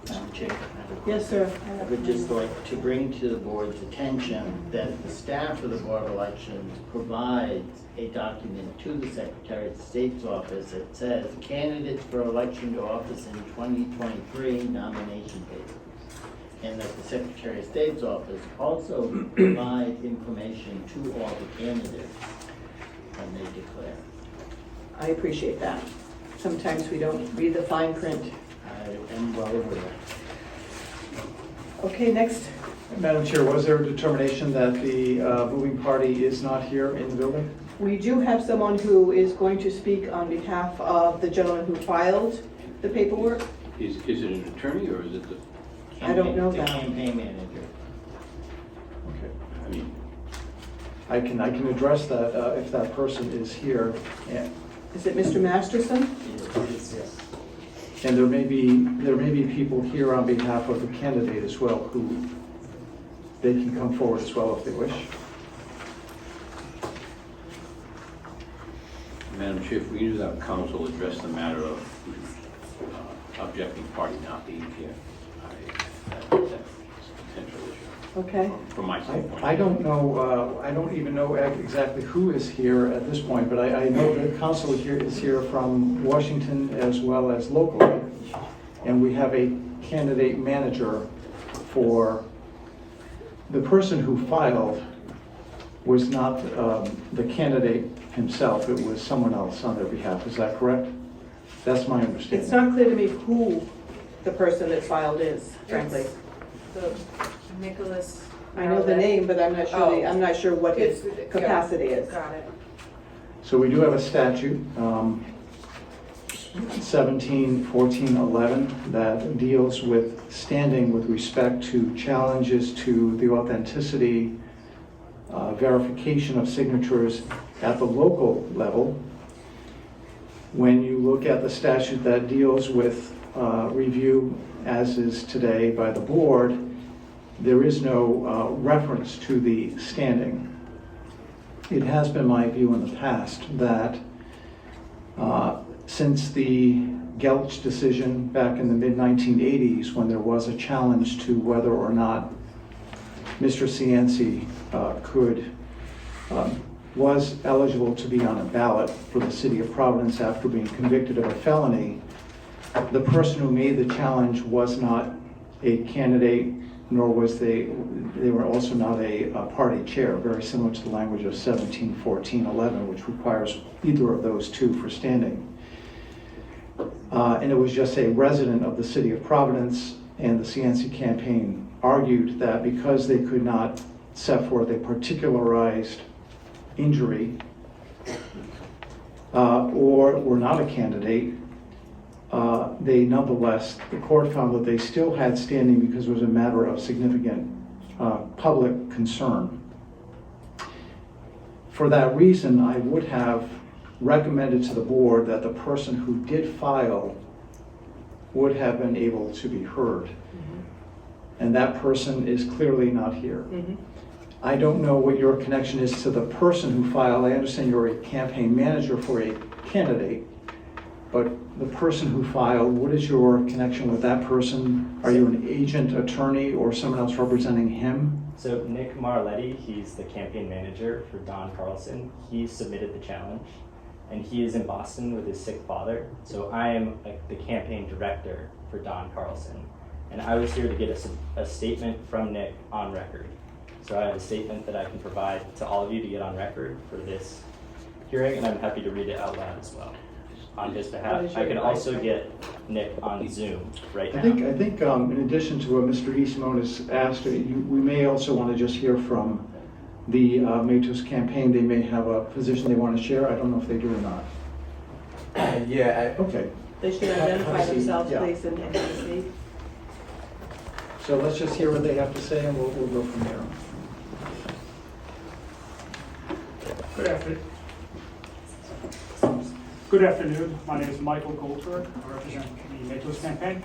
[SPEAKER 11] Madam Chair,
[SPEAKER 1] Yes, sir.
[SPEAKER 11] I would just like to bring to the board's attention that the staff of the Board of Elections provides a document to the Secretary of State's office that says candidates for election to office in 2023 nomination paper. and that the Secretary of State's office also provide information to all the candidates when they declare.
[SPEAKER 1] I appreciate that. Sometimes we don't read the fine print.
[SPEAKER 11] I am well aware.
[SPEAKER 1] Okay, next.
[SPEAKER 3] Madam Chair, was there a determination that the moving party is not here in the building?
[SPEAKER 1] We do have someone who is going to speak on behalf of the gentleman who filed the paperwork.
[SPEAKER 6] Is it an attorney or is it the,
[SPEAKER 1] I don't know
[SPEAKER 11] The
[SPEAKER 1] that.
[SPEAKER 11] campaign manager.
[SPEAKER 3] Okay.
[SPEAKER 6] I mean,
[SPEAKER 3] I can address that if that person is here.
[SPEAKER 1] Is it Mr. Masterson?
[SPEAKER 3] And there may be people here on behalf of the candidate as well who they can come forward as well if they wish.
[SPEAKER 6] Madam Chair, if we could have counsel address the matter of objecting party not being here, that's a potential issue
[SPEAKER 1] Okay.
[SPEAKER 6] from my standpoint.
[SPEAKER 3] I don't know, I don't even know exactly who is here at this point, but I know that counsel here is here from Washington as well as locally. And we have a candidate manager for, the person who filed was not the candidate himself, it was someone else on their behalf. Is that correct? That's my understanding.
[SPEAKER 1] It's not clear to me who the person that filed is, frankly.
[SPEAKER 2] The Nicholas.
[SPEAKER 1] I know the name, but I'm not sure, I'm not sure what his
[SPEAKER 2] It's-
[SPEAKER 1] capacity is.
[SPEAKER 2] Got it.
[SPEAKER 3] So we do have a statute, 17-14-11, that deals with standing with respect to challenges to the authenticity, verification of signatures at the local level. When you look at the statute that deals with review, as is today by the board, there is no reference to the standing. It has been my view in the past that since the Gelch decision back in the mid-1980s, when there was a challenge to whether or not Mr. Cianci was eligible to be on a ballot for the city of Providence after being convicted of a felony, the person who made the challenge was not a candidate, nor was they were also not a party chair, very similar to the language of 17-14-11, which requires either of those two for standing. And it was just a resident of the city of Providence, and the Cianci campaign argued that because they could not set forth a particularized injury or were not a candidate, they nonetheless, the court found that they still had standing because it was a matter of significant public concern. For that reason, I would have recommended to the board that the person who did file would have been able to be heard. And that person is clearly not here. I don't know what your connection is to the person who filed. I understand you're a campaign manager for a candidate, but the person who filed, what is your connection with that person? Are you an agent, attorney, or someone else representing him?
[SPEAKER 12] So Nick Marletti, he's the campaign manager for Don Carlson. He submitted the challenge, and he is in Boston with his sick father. So I am the campaign director for Don Carlson. And I was here to get a statement from Nick on record. So I have a statement that I can provide to all of you to get on record for this hearing, and I'm happy to read it out loud as well on his behalf. I can also get Nick on Zoom right now.
[SPEAKER 3] I think in addition to what Mr. Eastmont has asked, we may also want to just hear from the Matos campaign. They may have a position they want to share. I don't know if they do or not. Okay.
[SPEAKER 1] They should identify themselves,
[SPEAKER 3] Yeah.
[SPEAKER 1] please, and proceed.
[SPEAKER 3] So let's just hear what they have to say, and we'll go from there.
[SPEAKER 13] Good afternoon. My name is Michael Goldberg. I represent the Matos campaign.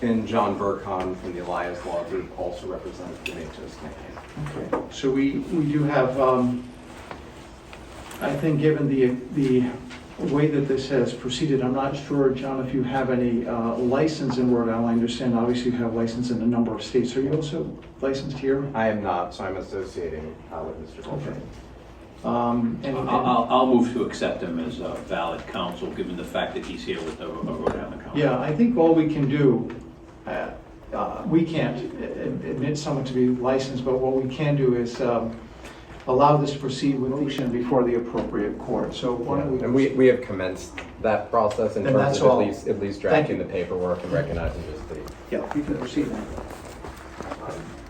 [SPEAKER 14] And John Burkhan from the Elias Law Group also represents the Matos campaign.
[SPEAKER 3] Okay. So we do have, I think given the way that this has proceeded, I'm not sure, John, if you have any license in Rhode Island. I understand obviously you have license in a number of states. Are you also licensed here?
[SPEAKER 14] I am not, so I'm associating with Mr. Goldberg.
[SPEAKER 3] Okay.
[SPEAKER 6] I'll move to accept him as a valid counsel, given the fact that he's here with the Rhode Island counsel.
[SPEAKER 3] Yeah, I think all we can do we can't admit someone to be licensed, but what we can do is allow this to proceed with motion before the appropriate court. So why don't
[SPEAKER 14] And
[SPEAKER 3] we...
[SPEAKER 14] we have commenced that process in
[SPEAKER 3] Then
[SPEAKER 14] terms
[SPEAKER 3] that's
[SPEAKER 14] of
[SPEAKER 3] all.
[SPEAKER 14] at least
[SPEAKER 3] Thank
[SPEAKER 14] drafting
[SPEAKER 3] you.
[SPEAKER 14] the paperwork and recognizing just the.
[SPEAKER 3] Yeah, you can proceed now.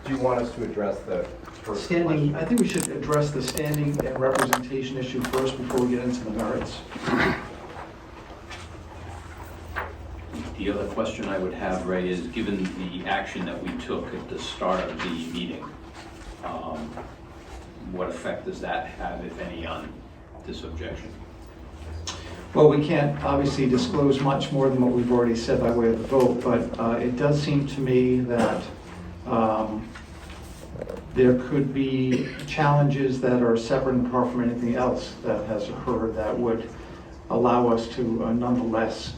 [SPEAKER 14] Do you want us to address the first
[SPEAKER 3] Standing,
[SPEAKER 14] question?
[SPEAKER 3] I think we should address the standing and representation issue first before we get into the merits.
[SPEAKER 6] The other question I would have, Ray, is given the action that we took at the start of the meeting, what effect does that have, if any, on this objection?
[SPEAKER 3] Well, we can't obviously disclose much more than what we've already said by way of the vote, but it does seem to me that there could be challenges that are separate and apart from anything else that has occurred that would allow us to nonetheless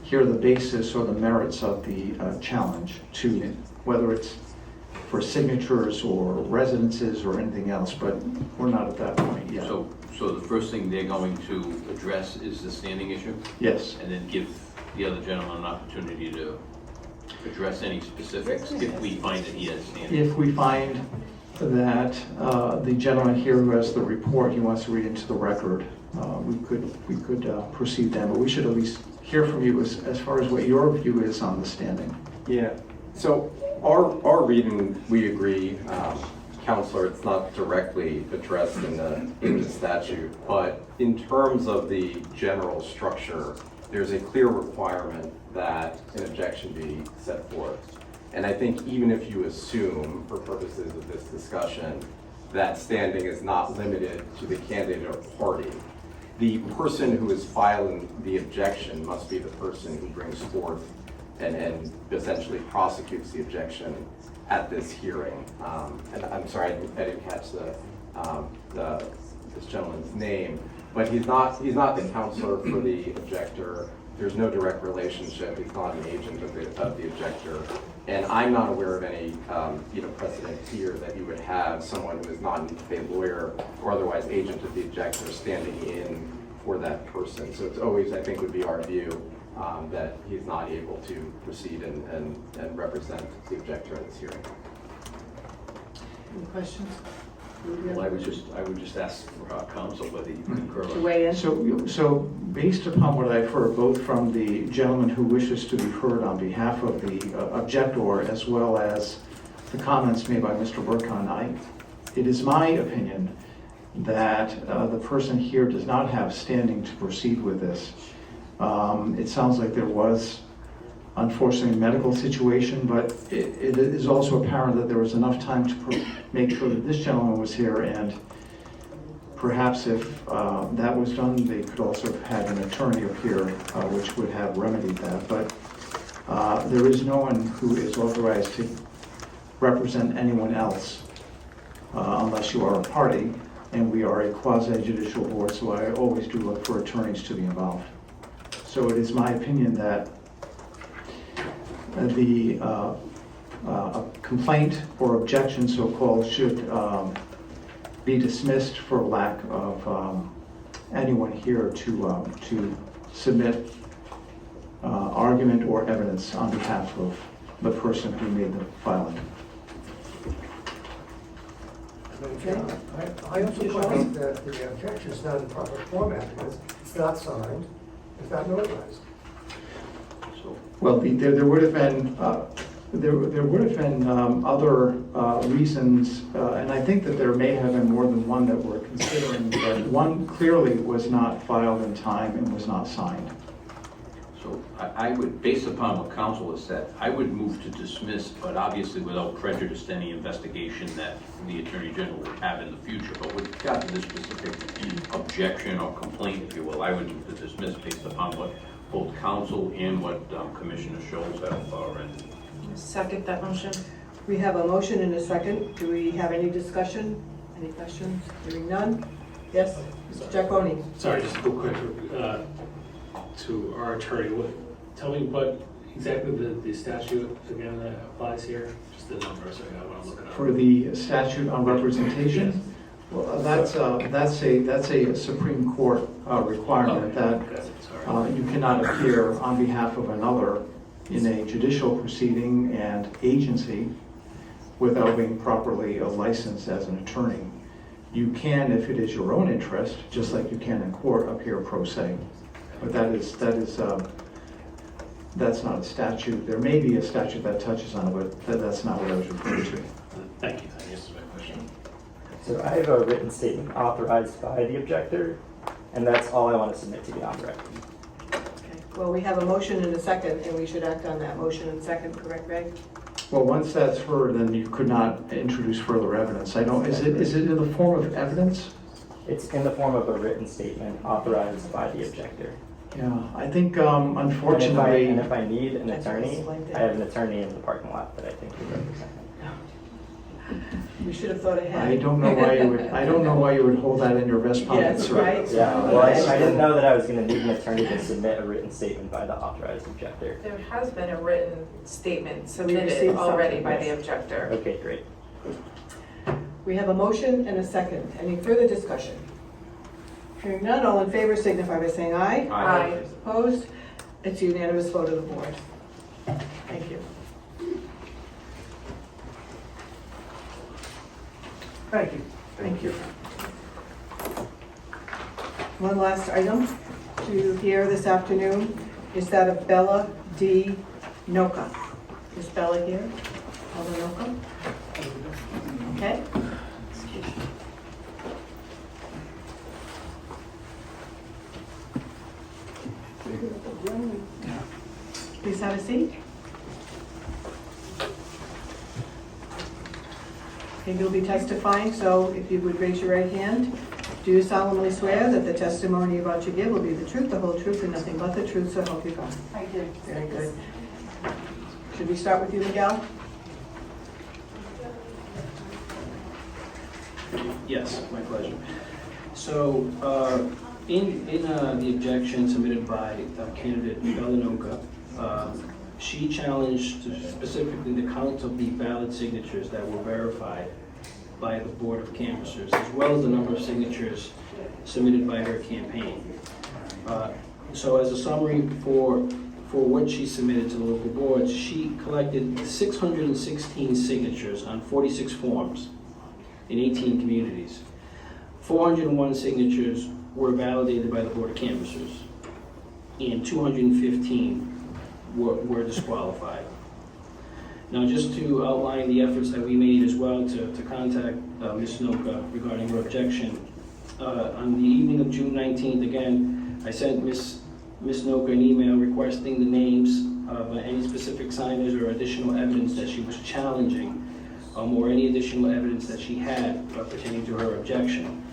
[SPEAKER 3] hear the basis or the merits of the challenge to it, whether it's for signatures or residences or anything else, but we're not at that point yet.
[SPEAKER 6] So the first thing they're going to address is the standing issue?
[SPEAKER 3] Yes.
[SPEAKER 6] And then give the other gentleman an opportunity to address any specifics if we find that he has standing.
[SPEAKER 3] If we find that the gentleman here who has the report, he wants to read into the record, we could proceed then, but we should at least hear from you as far as what your view is on the standing.
[SPEAKER 14] Yeah, so our reading, we agree, Counselor, it's not directly addressed in the statute, but in terms of the general structure, there's a clear requirement that an objection be set forth. And I think even if you assume, for purposes of this discussion, that standing is not limited to the candidate or party, the person who is filing the objection must be the person who brings forth and essentially prosecutes the objection at this hearing. And I'm sorry, I didn't catch this gentleman's name, but he's not the counselor for the objector. There's no direct relationship. He's not an agent of the objector. And I'm not aware of any precedent here that you would have someone who is not a lawyer or otherwise agent of the objector standing in for that person. So it's always, I think, would be our view that he's not able to proceed and represent the objector at this hearing.
[SPEAKER 1] Any questions?
[SPEAKER 6] Well, I would just ask for our counsel whether you concur.
[SPEAKER 1] To weigh in?
[SPEAKER 3] So based upon what I've heard, both from the gentleman who wishes to be heard on behalf of the objector, as well as the comments made by Mr. Burkhan, it is my opinion that the person here does not have standing to proceed with this. It sounds like there was, unfortunately, a medical situation, but it is also apparent that there was enough time to make sure that this gentleman was here, and perhaps if that was done, they could also have had an attorney appear, which would have remedied that. But there is no one who is authorized to represent anyone else unless you are a party, and we are a quasi-judicial board, so I always do look for attorneys to be involved. So it is my opinion that the complaint or objection, so-called, should be dismissed for lack of anyone here to submit argument or evidence on behalf of the person who made the filing.
[SPEAKER 9] I also think that the objection is not in proper format because it's not signed, it's not notarized.
[SPEAKER 6] So
[SPEAKER 3] Well, there would have been other reasons, and I think that there may have been more than one that we're considering, but one clearly was not filed in time and was not signed.
[SPEAKER 6] So I would, based upon what counsel has said, I would move to dismiss, but obviously without prejudice to any investigation that the Attorney General would have in the future. But with regard to this specific objection or complaint, if you will, I would move to dismiss based upon what both counsel and what Commissioner Scholes have rendered.
[SPEAKER 2] Second that motion.
[SPEAKER 1] We have a motion and a second. Do we have any discussion? Any questions? Hearing none? Yes, Mr. Giacone?
[SPEAKER 15] Sorry, just real quick, to our attorney, tell me what exactly the statute again that applies here? Just the number, so I want to look it up.
[SPEAKER 3] For the statute on representation, well, that's a Supreme Court requirement that you cannot appear on behalf of another in a judicial proceeding and agency without being properly licensed as an attorney. You can, if it is your own interest, just like you can in court, appear pro se. But that's not a statute. There may be a statute that touches on it, but that's not what I was referring to.
[SPEAKER 15] Thank you, that answers my question.
[SPEAKER 12] So I have a written statement authorized by the objector, and that's all I want to submit to be on record.
[SPEAKER 1] Okay. Well, we have a motion and a second, and we should act on that motion and second, correct, Greg?
[SPEAKER 3] Well, once that's heard, then you could not introduce further evidence. I don't, is it in the form of evidence?
[SPEAKER 12] It's in the form of a written statement authorized by the objector.
[SPEAKER 3] Yeah, I think
[SPEAKER 12] Unfortunately,
[SPEAKER 3] unfortunately,
[SPEAKER 12] and if I need an
[SPEAKER 1] That's what
[SPEAKER 12] attorney,
[SPEAKER 1] it's like
[SPEAKER 12] I have an attorney in the parking lot that I think would represent me.
[SPEAKER 1] We should have thought ahead.
[SPEAKER 3] I don't know why you would hold that in your vest pocket,
[SPEAKER 1] Yes,
[SPEAKER 3] sir.
[SPEAKER 1] right.
[SPEAKER 12] Yeah, well, I didn't know that I was going to need an attorney to submit a written statement by the authorized objector.
[SPEAKER 2] There has been a written statement
[SPEAKER 1] received
[SPEAKER 2] submitted already by
[SPEAKER 12] something,
[SPEAKER 2] the objector.
[SPEAKER 12] Okay, great.
[SPEAKER 1] We have a motion and a second. Any further discussion? Hearing none, all in favor signify by saying aye.
[SPEAKER 2] Aye.
[SPEAKER 1] Opposed? It's a unanimous vote of the board. Thank you.
[SPEAKER 9] Thank you.
[SPEAKER 1] Thank you. One last item to hear this afternoon is that of Bella D. Noka. Is Bella here? Bella Noka? Okay. Please have a seat. Okay, you'll be testifying, so if you would raise your right hand. Do you solemnly swear that the testimony you're about to give will be the truth, the whole truth, and nothing but the truth, so help you God?
[SPEAKER 16] I do.
[SPEAKER 1] Very good. Should we start with you, Miguel?
[SPEAKER 5] Yes, my pleasure. So, in the objection submitted by candidate Bella Noka, she challenged specifically the count of the valid signatures that were verified by the Board of Canvassers, as well as the number of signatures submitted by her campaign. So as a summary for what she submitted to the local boards, she collected 616 signatures on 46 forms in 18 communities. 401 signatures were validated by the Board of Canvassers, and 215 were disqualified. Now, just to outline the efforts that we made as well to contact Ms. Noka regarding her objection, on the evening of June 19th, again, I sent Ms. Noka an email requesting the names of any specific signers or additional evidence that she was challenging, or any additional evidence that she had pertaining to her objection.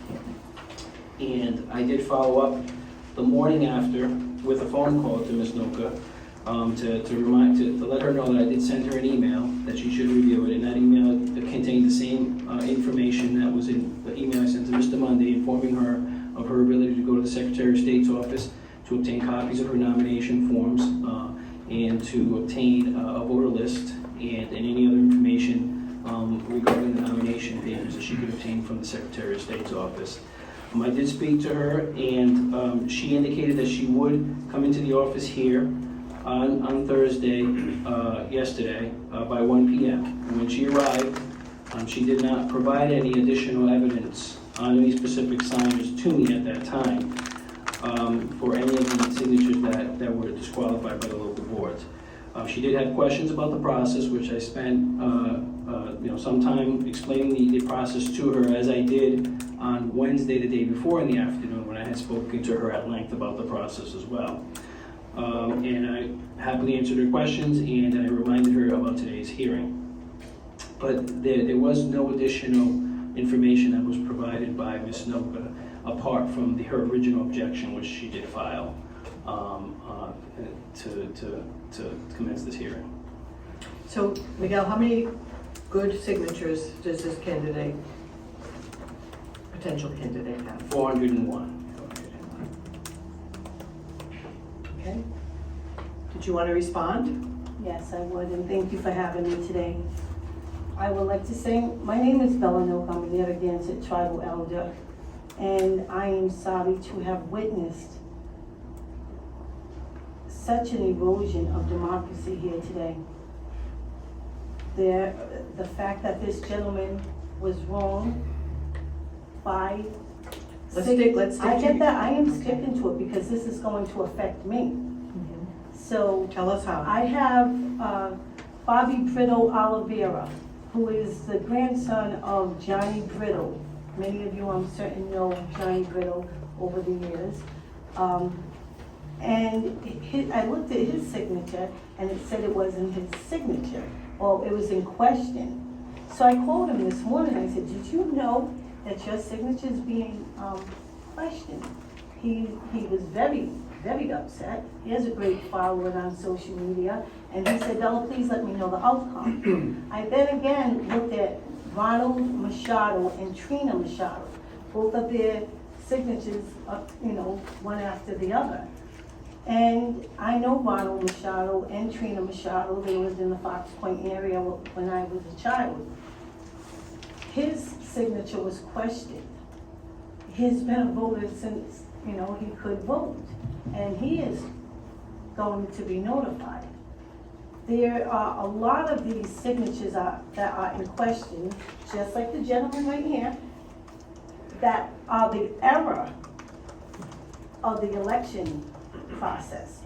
[SPEAKER 5] And I did follow up the morning after with a phone call to Ms. Noka to let her know that I did send her an email that she should review it, and that email contained the same information that was in the email I sent to Mr. Monday, informing her of her ability to go to the Secretary of State's office to obtain copies of her nomination forms and to obtain a voter list and any other information regarding the nomination papers that she could obtain from the Secretary of State's office. I did speak to her, and she indicated that she would come into the office here on Thursday, yesterday, by 1 p.m. And when she arrived, she did not provide any additional evidence on any specific signers to me at that time for any of the signatures that were disqualified by the local boards. She did have questions about the process, which I spent some time explaining the process to her, as I did on Wednesday, the day before in the afternoon, when I had spoken to her at length about the process as well. And I happily answered her questions, and I reminded her about today's hearing. But there was no additional information that was provided by Ms. Noka apart from her original objection, which she did file to commence this hearing.
[SPEAKER 1] So, Miguel, how many good signatures does this candidate, potential candidate, have?
[SPEAKER 5] 401.
[SPEAKER 1] Okay. Did you want to respond?
[SPEAKER 16] Yes, I would, and thank you for having me today. I would like to say, my name is Bella Noka. I'm a Narragansett tribal elder, and I am sorry to have witnessed such an erosion of democracy here today. The fact that this gentleman was wrong by.
[SPEAKER 1] Let's stick
[SPEAKER 16] I
[SPEAKER 1] to-
[SPEAKER 16] get that, I am sticking to it because this is going to affect me. So.
[SPEAKER 1] Tell us how.
[SPEAKER 16] I have Bobby Brittle Oliveira, who is the grandson of Johnny Brittle. Many of you, I'm certain, know Johnny Brittle over the years. And I looked at his signature, and it said it wasn't his signature, or it was in question. So I called him this morning, I said, did you know that your signature is being questioned? He was very, very upset. He has a great following on social media, and he said, Bella, please let me know the outcome. I then again looked at Ronald Machado and Trina Machado, both of their signatures, one after the other. And I know Ronald Machado and Trina Machado. They lived in the Fox Point area when I was a child. His signature was questioned. He's been a voter since, he could vote. And he is going to be notified. There are a lot of these signatures that are in question, just like the gentleman right here, that are the error of the election process.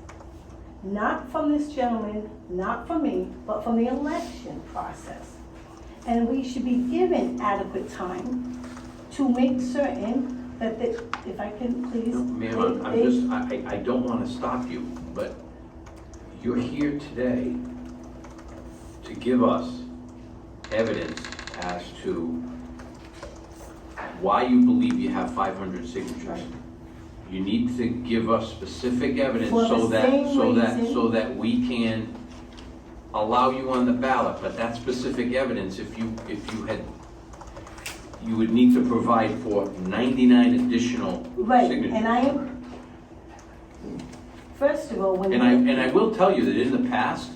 [SPEAKER 16] Not from this gentleman, not from me, but from the election process. And we should be given adequate time to make certain that, if I can please.
[SPEAKER 6] Ma'am, I don't want to stop you, but you're here today to give us evidence as to why you believe you have 500 signatures. You need to give us specific evidence
[SPEAKER 16] For the
[SPEAKER 6] so
[SPEAKER 16] same
[SPEAKER 6] that we can allow you on the ballot. But that specific evidence, if you would need to provide for 99 additional
[SPEAKER 16] Right,
[SPEAKER 6] signatures.
[SPEAKER 16] and I am, first of all, when.
[SPEAKER 6] And I will tell you that in the past,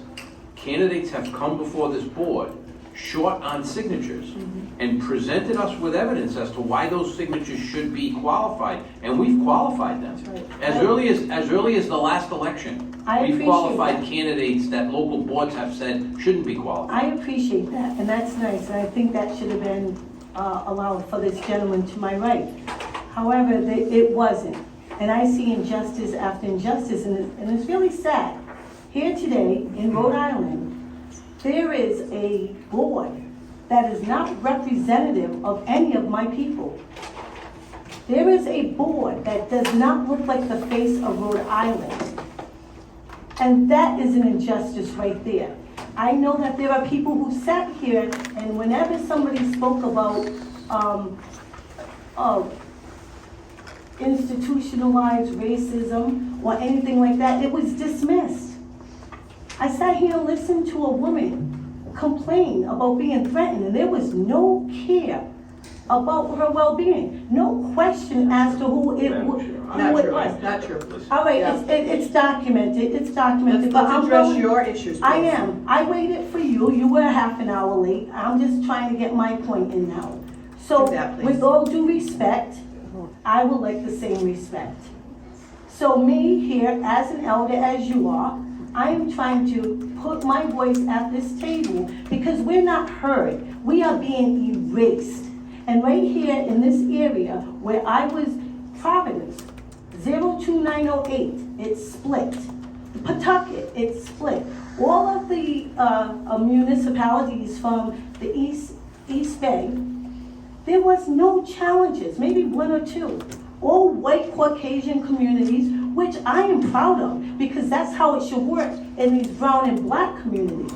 [SPEAKER 6] candidates have come before this board short on signatures and presented us with evidence as to why those signatures should be qualified, and we've qualified them.
[SPEAKER 16] Right.
[SPEAKER 6] As early as the last election,
[SPEAKER 16] I
[SPEAKER 6] we've
[SPEAKER 16] appreciate
[SPEAKER 6] qualified
[SPEAKER 16] that.
[SPEAKER 6] candidates that local boards have said shouldn't be qualified.
[SPEAKER 16] I appreciate that, and that's nice, and I think that should have been allowed for this gentleman to my right. However, it wasn't, and I see injustice after injustice, and it's really sad. Here today, in Rhode Island, there is a board that is not representative of any of my people. There is a board that does not look like the face of Rhode Island. And that is an injustice right there. I know that there are people who sat here, and whenever somebody spoke about institutionalized racism or anything like that, it was dismissed. I sat here and listened to a woman complain about being threatened, and there was no care about her well-being, no question as to who it was.
[SPEAKER 1] Not true.
[SPEAKER 16] All right,
[SPEAKER 1] Yeah.
[SPEAKER 16] it's documented, but
[SPEAKER 1] Let's
[SPEAKER 16] I'm
[SPEAKER 1] address
[SPEAKER 16] going.
[SPEAKER 1] your issues,
[SPEAKER 16] I
[SPEAKER 1] please.
[SPEAKER 16] am. I waited for you. You were half an hour late. I'm just trying to get my point in now. So,
[SPEAKER 1] Do that, please.
[SPEAKER 16] with all due respect, I would like the same respect. So me here, as an elder as you are, I am trying to put my voice at this table because we're not heard. We are being erased. And right here in this area where I was, Providence, 02908, it's split. Pawtucket, it's split. All of the municipalities from the East Bay, there was no challenges, maybe one or two. All white Caucasian communities, which I am proud of, because that's how it should work in these brown and black communities.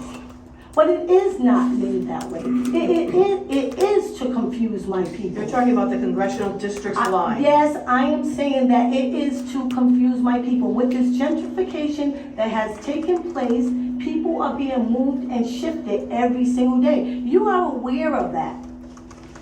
[SPEAKER 16] But it is not made that way. It is to confuse my people.
[SPEAKER 1] You're talking about the congressional districts line.
[SPEAKER 16] Yes, I am saying that it is to confuse my people. With this gentrification that has taken place, people are being moved and shifted every single day. You are aware of that.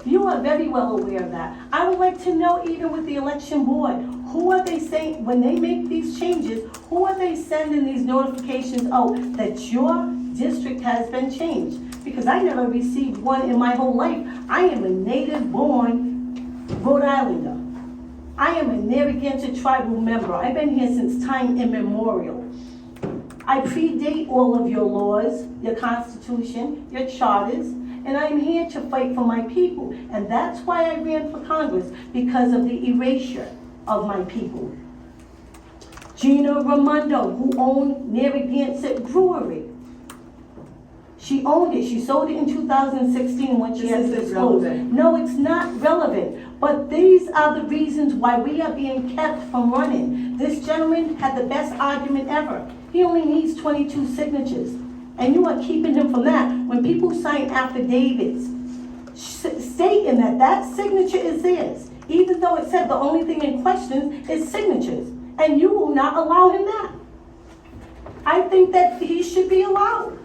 [SPEAKER 16] You are very well aware of that. I would like to know, even with the election board, who are they saying, when they make these changes, who are they sending these notifications out that your district has been changed? Because I never received one in my whole life. I am a native-born Rhode Islander. I am a Narragansett tribal member. I've been here since time immemorial. I predate all of your laws, your constitution, your charters, and I'm here to fight for my people. And that's why I ran for Congress, because of the erasure of my people. Gina Raimondo, who owned Narragansett Brewery. She owned it, she sold it in 2016 when she had
[SPEAKER 1] This isn't
[SPEAKER 16] disclosed.
[SPEAKER 1] relevant.
[SPEAKER 16] No, it's not relevant, but these are the reasons why we are being kept from running. This gentleman had the best argument ever. He only needs 22 signatures, and you are keeping him from that. When people sign affidavits stating that that signature is theirs, even though it said the only thing in question is signatures, and you will not allow him that. I think that he should be allowed.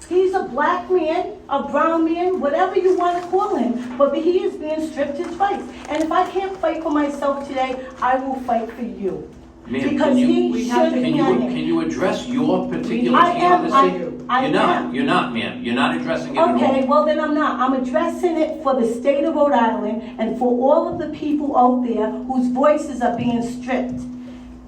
[SPEAKER 16] He's a black man, a brown man, whatever you want to call him, but he is being stripped his rights. And if I can't fight for myself today, I will fight for you.
[SPEAKER 6] Ma'am,
[SPEAKER 16] Because
[SPEAKER 6] can you,
[SPEAKER 16] he should be on
[SPEAKER 6] can
[SPEAKER 16] it.
[SPEAKER 6] you address your particular
[SPEAKER 16] I am,
[SPEAKER 6] candidacy?
[SPEAKER 16] I
[SPEAKER 6] You're not,
[SPEAKER 16] am.
[SPEAKER 6] you're not, ma'am. You're not addressing it at all.
[SPEAKER 16] Okay, well then I'm not. I'm addressing it for the state of Rhode Island and for all of the people out there whose voices are being stripped.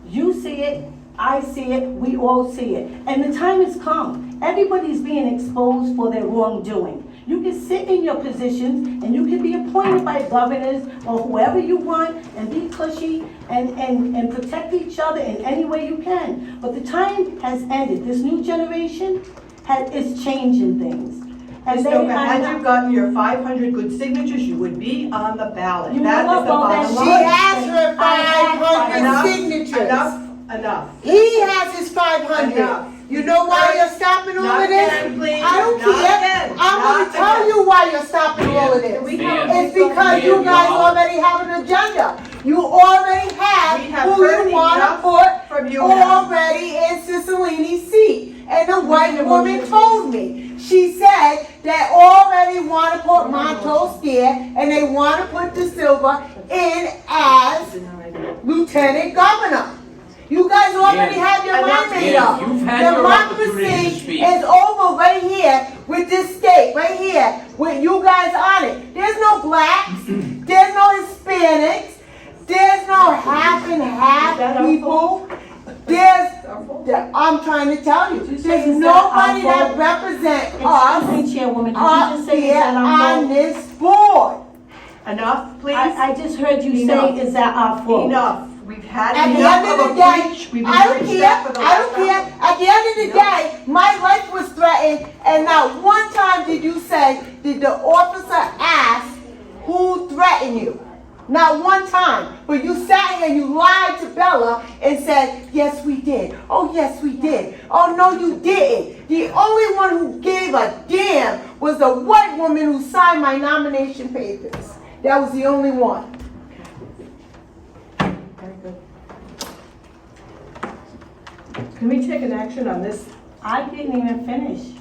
[SPEAKER 16] You see it, I see it, we all see it. And the time has come. Everybody's being exposed for their wrongdoing. You can sit in your positions and you can be appointed by governors or whoever you want and be cushy and protect each other in any way you can. But the time has ended. This new generation is changing things. And
[SPEAKER 1] Ms.
[SPEAKER 16] they
[SPEAKER 1] Noga,
[SPEAKER 16] are
[SPEAKER 1] had
[SPEAKER 16] not-
[SPEAKER 1] you gotten your 500 good signatures, you would be on the ballot.
[SPEAKER 16] You know
[SPEAKER 1] That
[SPEAKER 16] what?
[SPEAKER 1] is the
[SPEAKER 16] Well,
[SPEAKER 1] bottom
[SPEAKER 16] then
[SPEAKER 4] She
[SPEAKER 1] line.
[SPEAKER 4] has her
[SPEAKER 16] I have
[SPEAKER 4] 500
[SPEAKER 1] Enough,
[SPEAKER 4] signatures.
[SPEAKER 1] enough.
[SPEAKER 4] He has his 500.
[SPEAKER 1] Enough.
[SPEAKER 4] You know why you're stopping all
[SPEAKER 1] Not
[SPEAKER 4] of this?
[SPEAKER 1] again, please.
[SPEAKER 4] I don't
[SPEAKER 1] Not
[SPEAKER 4] care.
[SPEAKER 1] again.
[SPEAKER 4] I'm
[SPEAKER 1] Not
[SPEAKER 4] gonna tell
[SPEAKER 1] again.
[SPEAKER 4] you why you're stopping all of this.
[SPEAKER 1] We
[SPEAKER 6] Ma'am.
[SPEAKER 4] It's because you
[SPEAKER 6] Ma'am,
[SPEAKER 4] guys
[SPEAKER 6] you're-
[SPEAKER 4] already have an agenda. You already have
[SPEAKER 1] We have
[SPEAKER 4] who
[SPEAKER 1] heard
[SPEAKER 4] you wanna
[SPEAKER 1] enough
[SPEAKER 4] put
[SPEAKER 1] from you now.
[SPEAKER 4] already in Cicilline's seat. And the white
[SPEAKER 1] need a
[SPEAKER 4] woman
[SPEAKER 1] motion.
[SPEAKER 4] told me. She said they already wanna put Montos there and they wanna put De Silva in as lieutenant governor. You guys already
[SPEAKER 6] Ma'am.
[SPEAKER 4] have your mind made
[SPEAKER 6] Ma'am,
[SPEAKER 4] up.
[SPEAKER 6] you've had your opportunity to
[SPEAKER 4] Democracy
[SPEAKER 6] speak.
[SPEAKER 4] is over right here with this state, right here, with you guys on it. There's no blacks, there's no Hispanics, there's no half and half people. I'm trying to tell you,
[SPEAKER 16] Did you say
[SPEAKER 4] there's
[SPEAKER 16] is that our
[SPEAKER 4] nobody that
[SPEAKER 16] fault?
[SPEAKER 4] represents
[SPEAKER 16] Excuse me,
[SPEAKER 4] us
[SPEAKER 16] Chairwoman, did you
[SPEAKER 4] up
[SPEAKER 16] just say
[SPEAKER 4] here
[SPEAKER 16] is that our
[SPEAKER 4] on
[SPEAKER 16] fault?
[SPEAKER 4] this board.
[SPEAKER 1] Enough, please.
[SPEAKER 16] I just heard you
[SPEAKER 1] Enough.
[SPEAKER 16] say, is that our fault?
[SPEAKER 1] Enough. We've had
[SPEAKER 4] At the
[SPEAKER 1] enough
[SPEAKER 4] end of
[SPEAKER 1] of
[SPEAKER 4] the
[SPEAKER 1] a
[SPEAKER 4] day,
[SPEAKER 1] breach. We've
[SPEAKER 4] I don't
[SPEAKER 1] been
[SPEAKER 4] care,
[SPEAKER 1] that for the
[SPEAKER 4] I don't
[SPEAKER 1] last
[SPEAKER 4] care. At the end of the day, my life was threatened, and not one time did you say, did the officer ask who threatened you? Not one time. But you sat here and you lied to Bella and said, yes, we did. Oh, yes, we did. Oh, no, you didn't. The only one who gave a damn was the white woman who signed my nomination papers. That was the only one.
[SPEAKER 1] Very good. Can we take an action on this?
[SPEAKER 16] I didn't even finish.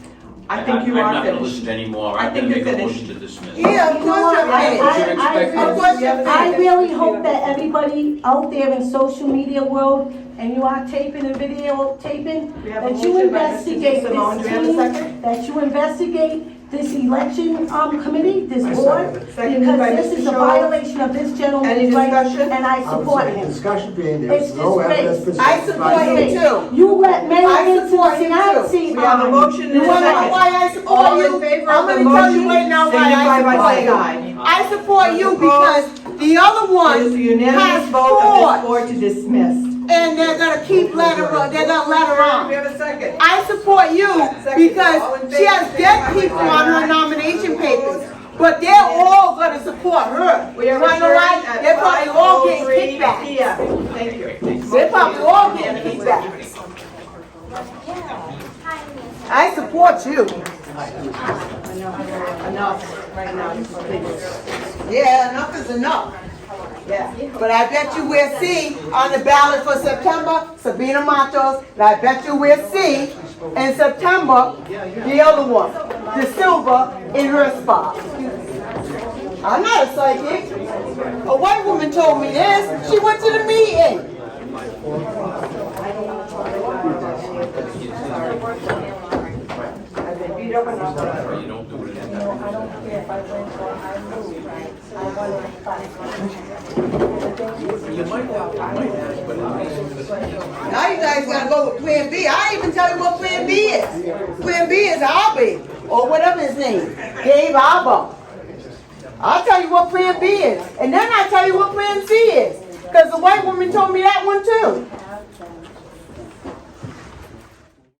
[SPEAKER 1] I think you
[SPEAKER 6] I'm
[SPEAKER 1] are
[SPEAKER 6] not gonna
[SPEAKER 1] finished.
[SPEAKER 6] listen anymore.
[SPEAKER 1] I
[SPEAKER 6] I'm
[SPEAKER 1] think
[SPEAKER 6] gonna
[SPEAKER 1] you're
[SPEAKER 6] make a
[SPEAKER 1] finished.
[SPEAKER 6] motion to dismiss.
[SPEAKER 4] Yeah, of
[SPEAKER 16] You know
[SPEAKER 4] course
[SPEAKER 16] what?
[SPEAKER 4] you're finished.
[SPEAKER 6] What you expect
[SPEAKER 4] Of course you're
[SPEAKER 16] I
[SPEAKER 4] finished.
[SPEAKER 16] really hope that everybody out there in social media world, and you are taping and videotaping,
[SPEAKER 1] We have a
[SPEAKER 16] that you
[SPEAKER 1] motion by Mrs.
[SPEAKER 16] investigate
[SPEAKER 1] Simone. Do we have a
[SPEAKER 16] this
[SPEAKER 1] second?
[SPEAKER 16] team, that you investigate this election committee, this
[SPEAKER 7] I
[SPEAKER 16] board,
[SPEAKER 7] second it.
[SPEAKER 1] Seconded by
[SPEAKER 16] because this
[SPEAKER 1] Mr.
[SPEAKER 16] is a
[SPEAKER 1] Schultz.
[SPEAKER 16] violation of this
[SPEAKER 1] Any
[SPEAKER 16] gentleman's rights,
[SPEAKER 1] discussion?
[SPEAKER 16] and I support him.
[SPEAKER 9] Discussion being,
[SPEAKER 16] It's
[SPEAKER 9] there's no evidence.
[SPEAKER 16] disgrace.
[SPEAKER 4] I support him too.
[SPEAKER 16] You let Mary
[SPEAKER 4] I
[SPEAKER 16] into
[SPEAKER 4] support
[SPEAKER 16] the
[SPEAKER 4] him
[SPEAKER 16] Senate
[SPEAKER 4] too.
[SPEAKER 16] seat
[SPEAKER 1] We have a
[SPEAKER 16] on.
[SPEAKER 1] motion and
[SPEAKER 4] You
[SPEAKER 1] a
[SPEAKER 4] wanna know
[SPEAKER 1] second.
[SPEAKER 4] why I support
[SPEAKER 1] All
[SPEAKER 4] you?
[SPEAKER 1] in favor
[SPEAKER 4] I'm
[SPEAKER 1] of the
[SPEAKER 4] gonna tell you
[SPEAKER 1] motion,
[SPEAKER 4] right now why
[SPEAKER 1] signify by
[SPEAKER 4] I
[SPEAKER 1] saying
[SPEAKER 4] support
[SPEAKER 1] aye.
[SPEAKER 4] you. I support you because the other
[SPEAKER 1] It
[SPEAKER 4] one
[SPEAKER 1] is a unanimous
[SPEAKER 4] has
[SPEAKER 1] vote of this
[SPEAKER 4] fought,
[SPEAKER 1] board to dismiss.
[SPEAKER 4] and they're gonna keep letting her, they're gonna let her
[SPEAKER 1] We
[SPEAKER 4] on.
[SPEAKER 1] have a second.
[SPEAKER 4] I support you
[SPEAKER 1] Second.
[SPEAKER 4] because
[SPEAKER 1] All in
[SPEAKER 4] she has
[SPEAKER 1] favor,
[SPEAKER 4] dead
[SPEAKER 1] signify by
[SPEAKER 4] people
[SPEAKER 1] saying
[SPEAKER 4] on
[SPEAKER 1] aye.
[SPEAKER 4] her nomination papers, but they're all gonna support her.
[SPEAKER 1] We are
[SPEAKER 4] Wanna know why?
[SPEAKER 1] adjourned
[SPEAKER 4] They're
[SPEAKER 1] at
[SPEAKER 4] probably all getting
[SPEAKER 1] 5:03
[SPEAKER 4] kickbacks.
[SPEAKER 1] PM. Thank you.
[SPEAKER 4] They're probably all getting kickbacks. I support you.
[SPEAKER 1] Enough, right now, please.
[SPEAKER 4] Yeah, enough is enough. Yeah, but I bet you we'll see on the ballot for September, Sabina Matos, and I bet you we'll see in September, the other one, De Silva in her spot. I'm not a psychic. A white woman told me this. She went to the meeting.
[SPEAKER 1] I've been beat up enough.
[SPEAKER 6] You don't do it.
[SPEAKER 16] I don't care if I win or I lose, right? I want to fight.
[SPEAKER 4] Now you guys gotta go with Plan B. I ain't even tell you what Plan B is. Plan B is Albie, or whatever his name, Dave Alba. I'll tell you what Plan B is, and then I'll tell you what Plan C is, because the white woman told me that one too.